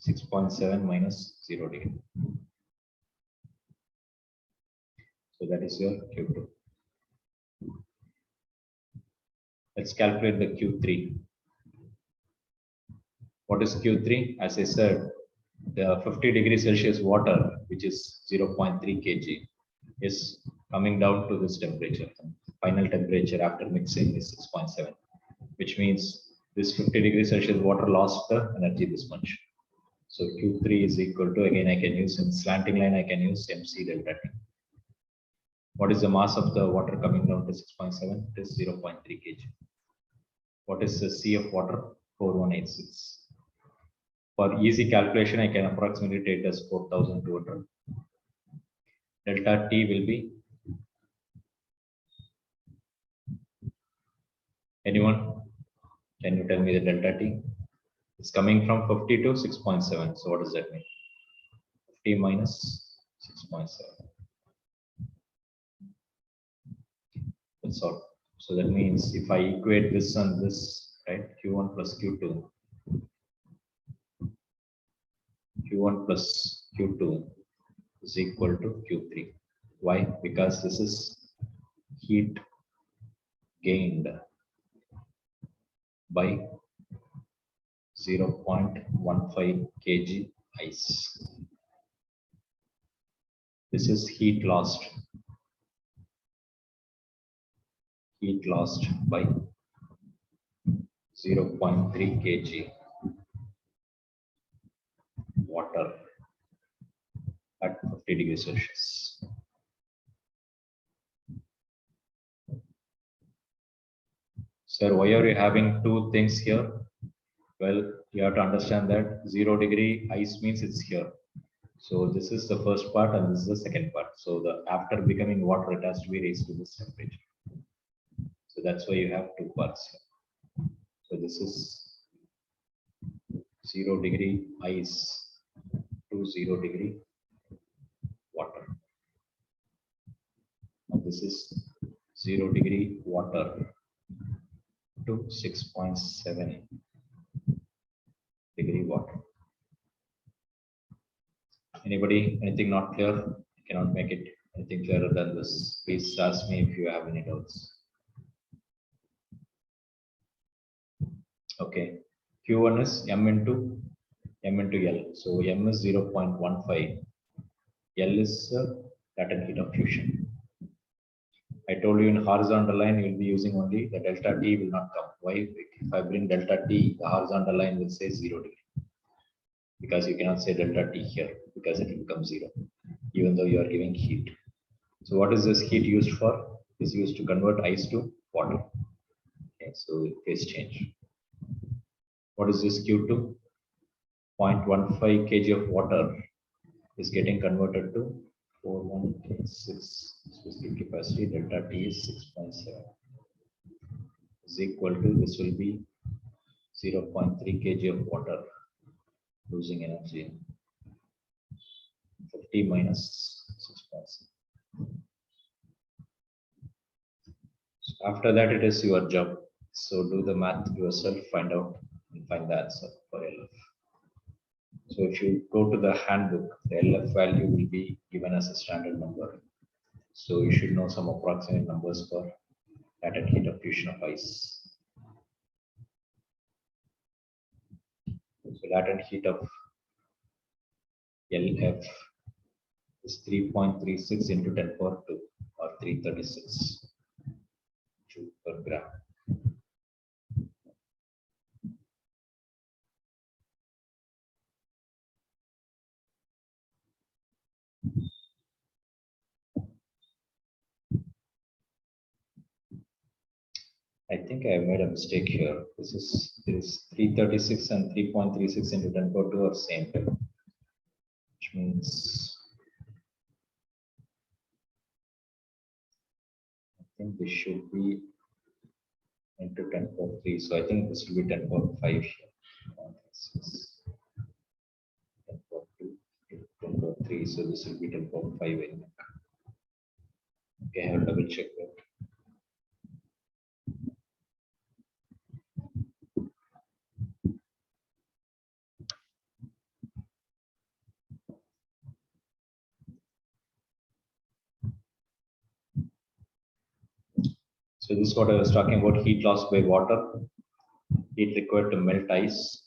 6.7 minus 0 degree. So that is your Q2. Let's calculate the Q3. What is Q3? As I said, the 50 degrees Celsius water, which is 0.3 kg, is coming down to this temperature. Final temperature after mixing is 6.7, which means this 50 degrees Celsius water lost the energy this much. So Q3 is equal to, again, I can use in slanting line, I can use MC delta T. What is the mass of the water coming down to 6.7? It is 0.3 kg. What is the C of water? 4186. For easy calculation, I can approximately take as 4200. Delta T will be, anyone? Can you tell me the delta T? It's coming from 50 to 6.7. So what does that mean? 50 minus 6.7. That's all. So that means if I equate this and this, right? Q1 plus Q2. Q1 plus Q2 is equal to Q3. Why? Because this is heat gained by 0.15 kg ice. This is heat lost. Heat lost by 0.3 kg water at 50 degrees Celsius. Sir, why are you having two things here? Well, you have to understand that 0 degree ice means it's here. So this is the first part and this is the second part. So the after becoming water, it has to be raised to this temperature. So that's why you have two parts here. So this is 0 degree ice to 0 degree water. And this is 0 degree water to 6.7 degree water. Anybody, anything not clear? I cannot make it anything clearer than this. Please ask me if you have any doubts. Okay, Q1 is M into L. So M is 0.15. L is latent heat of fusion. I told you in horizontal line, you will be using only the delta T will not come. Why? If I bring delta T, the horizontal line will say 0 degree. Because you cannot say delta T here because it will become 0, even though you are giving heat. So what is this heat used for? It's used to convert ice to water. Okay, so phase change. What is this Q2? 0.15 kg of water is getting converted to 4186 specific capacity. Delta T is 6.7 is equal to, this will be 0.3 kg of water losing energy. 50 minus 6.7. So After that, it is your job. So do the math yourself, find out and find the answer for LF. So if you go to the handbook, the LF value will be given as a standard number. So you should know some approximate numbers for latent heat of fusion of ice. So latent heat of LF is 3.36 into 10 power 2 or 336 joule per gram. I think I made a mistake here. This is 336 and 3.36 into 10 power 2 are same, which means I think this should be into 10 power 3. So I think this will be 10 power 5 here. 10 power 2 to 10 power 3. So this will be 10 power 5. I think. Okay, I will double check that. So this is what I was talking about, heat loss by water, heat required to melt ice,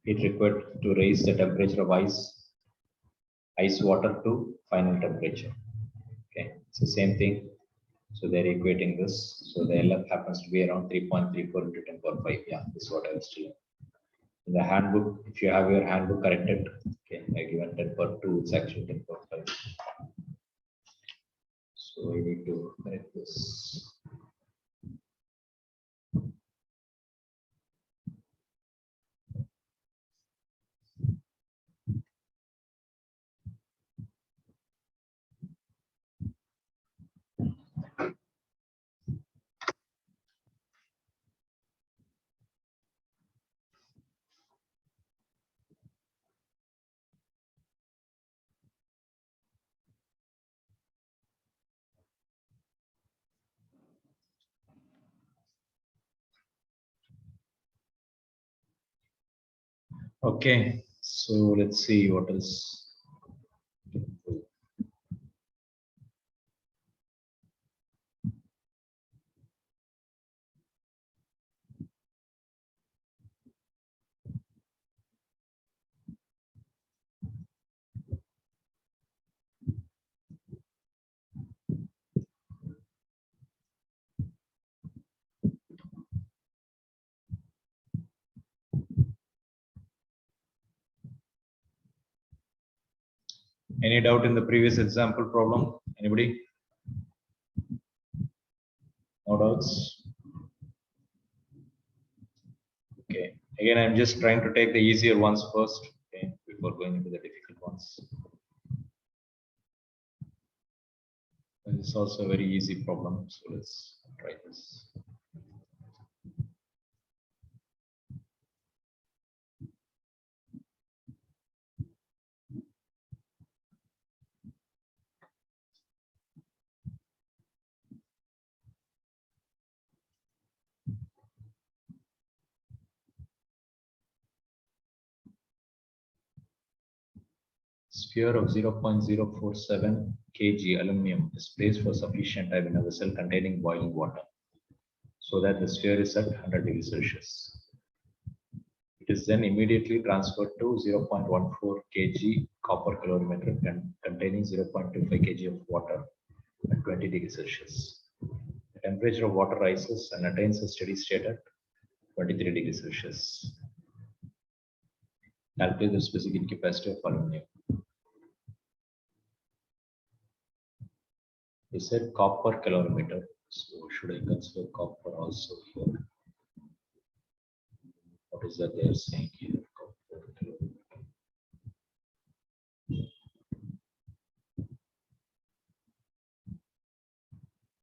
heat required to raise the temperature of ice water to final temperature. Okay, it's the same thing. So they're equating this. So the LF happens to be around 3.34 into 10 power 5. Yeah, this is what I was telling. In the handbook, if you have your handbook corrected, okay, I given 10 power 2, it's actually 10 power 5. So we need to correct this. Okay, so let's see what is. Any doubt in the previous example problem? Anybody? No doubts? Okay. Again, I'm just trying to take the easier ones first, okay, before going into the difficult ones. This is also a very easy problem, so let's try this. Sphere of 0.047 kg aluminum is placed for sufficient time in a vessel containing boiling water, so that the sphere is at 100 degrees Celsius. It is then immediately transferred to 0.14 kg copper calorimeter containing 0.25 kg of water at 20 degrees Celsius. The temperature of water rises and attains a steady state at 23 degrees Celsius. Calculate the specific capacity of aluminum. They said copper calorimeter, so should I consider copper also here? What is that they are saying here? Copper calorimeter.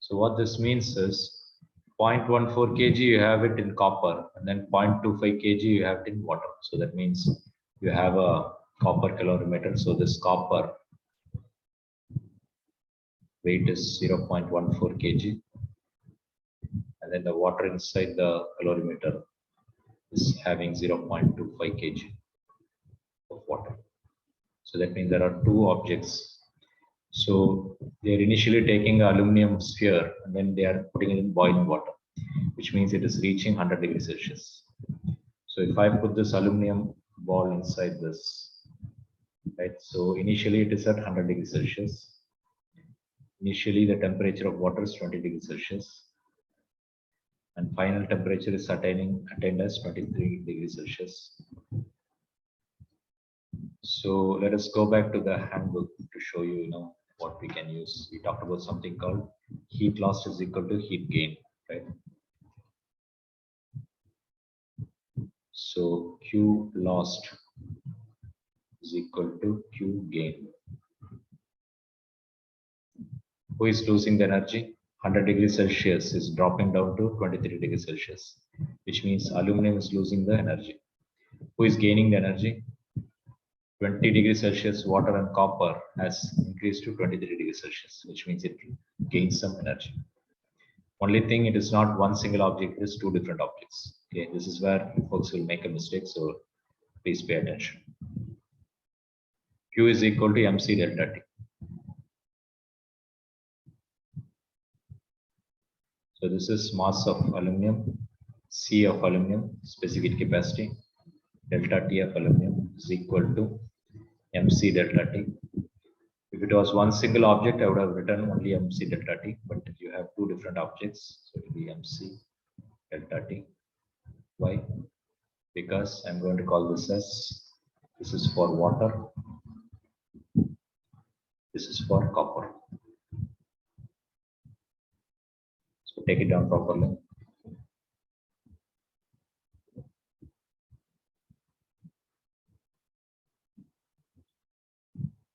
So what this means is 0.14 kg you have it in copper, and then 0.25 kg you have it in water. So that means you have a copper calorimeter. So this copper weight is 0.14 kg, and then the water inside the calorimeter is having 0.25 kg of water. So that means there are two objects. So they are initially taking the aluminum sphere and then they are putting it in boiling water, which means it is reaching 100 degrees Celsius. So if I put this aluminum ball inside this, right? So initially it is at 100 degrees Celsius. Initially the temperature of water is 20 degrees Celsius. And final temperature is attained as 23 degrees Celsius. So let us go back to the handbook to show you, what we can use. We talked about something called heat loss is equal to heat gain, right? So Q lost is equal to Q gain. Who is losing the energy? 100 degrees Celsius is dropping down to 23 degrees Celsius, which means aluminum is losing the energy. Who is gaining the energy? 20 degrees Celsius water and copper has increased to 23 degrees Celsius, which means it gains some energy. Only thing, it is not one single object, it is two different objects. Okay, this is where folks will make a mistake, so please pay attention. Q is equal to MC delta T. So this is mass of aluminum, C of aluminum, specific capacity, delta T of aluminum is equal to MC delta T. If it was one single object, I would have written only MC delta T, but you have two different objects, so it will be MC delta T. Why? Because I'm going to call this as, this is for water, this is for copper. So take it down properly.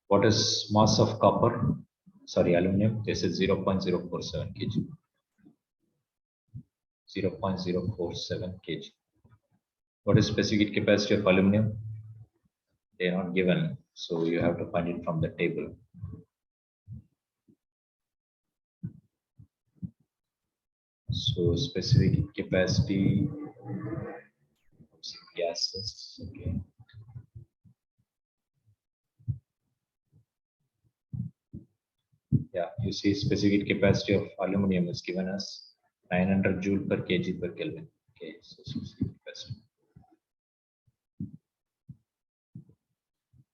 What is mass of copper? Sorry, aluminum. This is 0.047 kg. 0.047 kg. What is specific capacity of aluminum? They are not given, so you have to find it from the table. So specific capacity gases. Okay. Yeah, you see specific capacity of aluminum is given as 900 joule per kg per Kelvin. Okay, so specific capacity.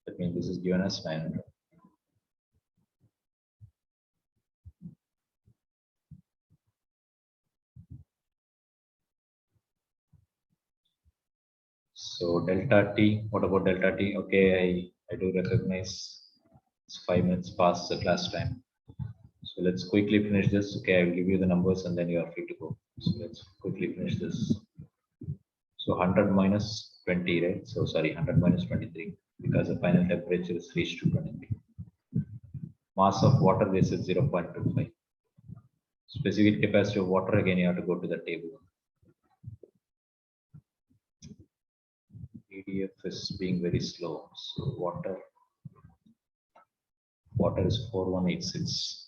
That means this is given as 900. So delta T, what about delta T? Okay, I do recognize it's 5 minutes past the class time. So let's quickly finish this. Okay, I will give you the numbers and then you are free to go. So let's quickly finish this. So 100 minus 20, right? So sorry, 100 minus 23, because the final temperature is reached to 23. Mass of water, this is 0.25. Specific capacity of water, again, you have to go to the table. PDF is being very slow. So water is 4186.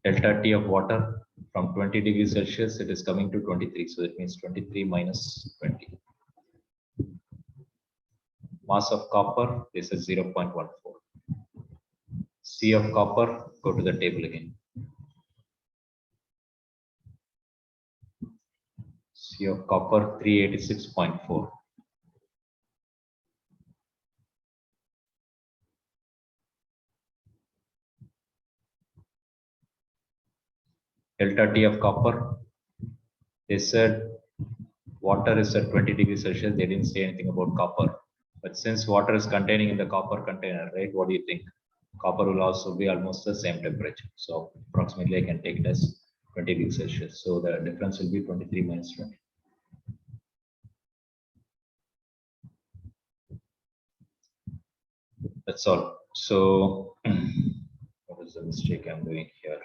Delta T of water from 20 degrees Celsius, it is coming to 23. So it means 23 minus 20. Mass of copper, this is 0.14. C of copper, go to the table again. C of copper, 386.4. Delta T of copper, they said water is at 20 degrees Celsius. They didn't say anything about copper. But since water is containing in the copper container, right? What do you think? Copper will also be almost the same temperature. So approximately I can take it as 20 degrees Celsius. So the difference will be 23 minus 20. That's all. So what is the mistake I'm doing here?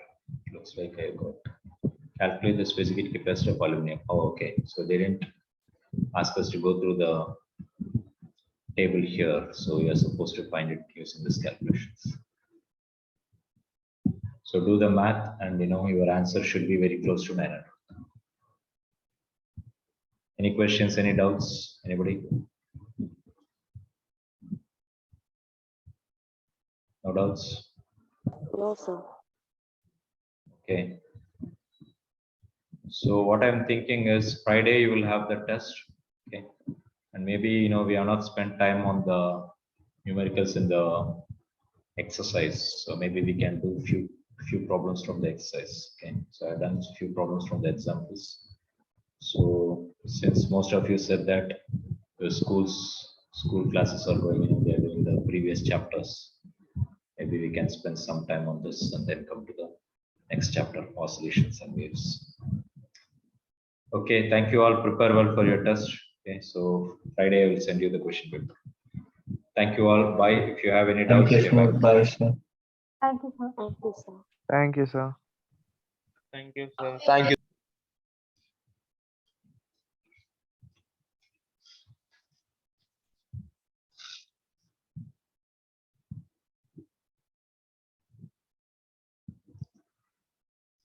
It looks like I got calculate the specific capacity of aluminum. Oh, okay. So they didn't ask us to go through the table here. So you're supposed to find it using this calculations. So do the math and your answer should be very close to 900. Any questions, any doubts, anybody? No doubts? No, sir. Okay. So what I'm thinking is Friday you will have the test. Okay. And maybe, we have not spent time on the numericals in the exercise. So maybe we can do few problems from the exercise. Okay. So I've done a few problems from the examples. So since most of you said that the school classes are going, they're doing the previous chapters, maybe we can spend some time on this and then come to the next chapter, oscillations and waves. Okay, thank you all. Prepare well for your test. Okay, so Friday I will send you the question paper. Thank you all. Bye. If you have any doubts, Thank you, get back. sir. Bye, sir. Thank you, sir. Thank you, sir. Thank you, sir. Thank you, sir. Thank you.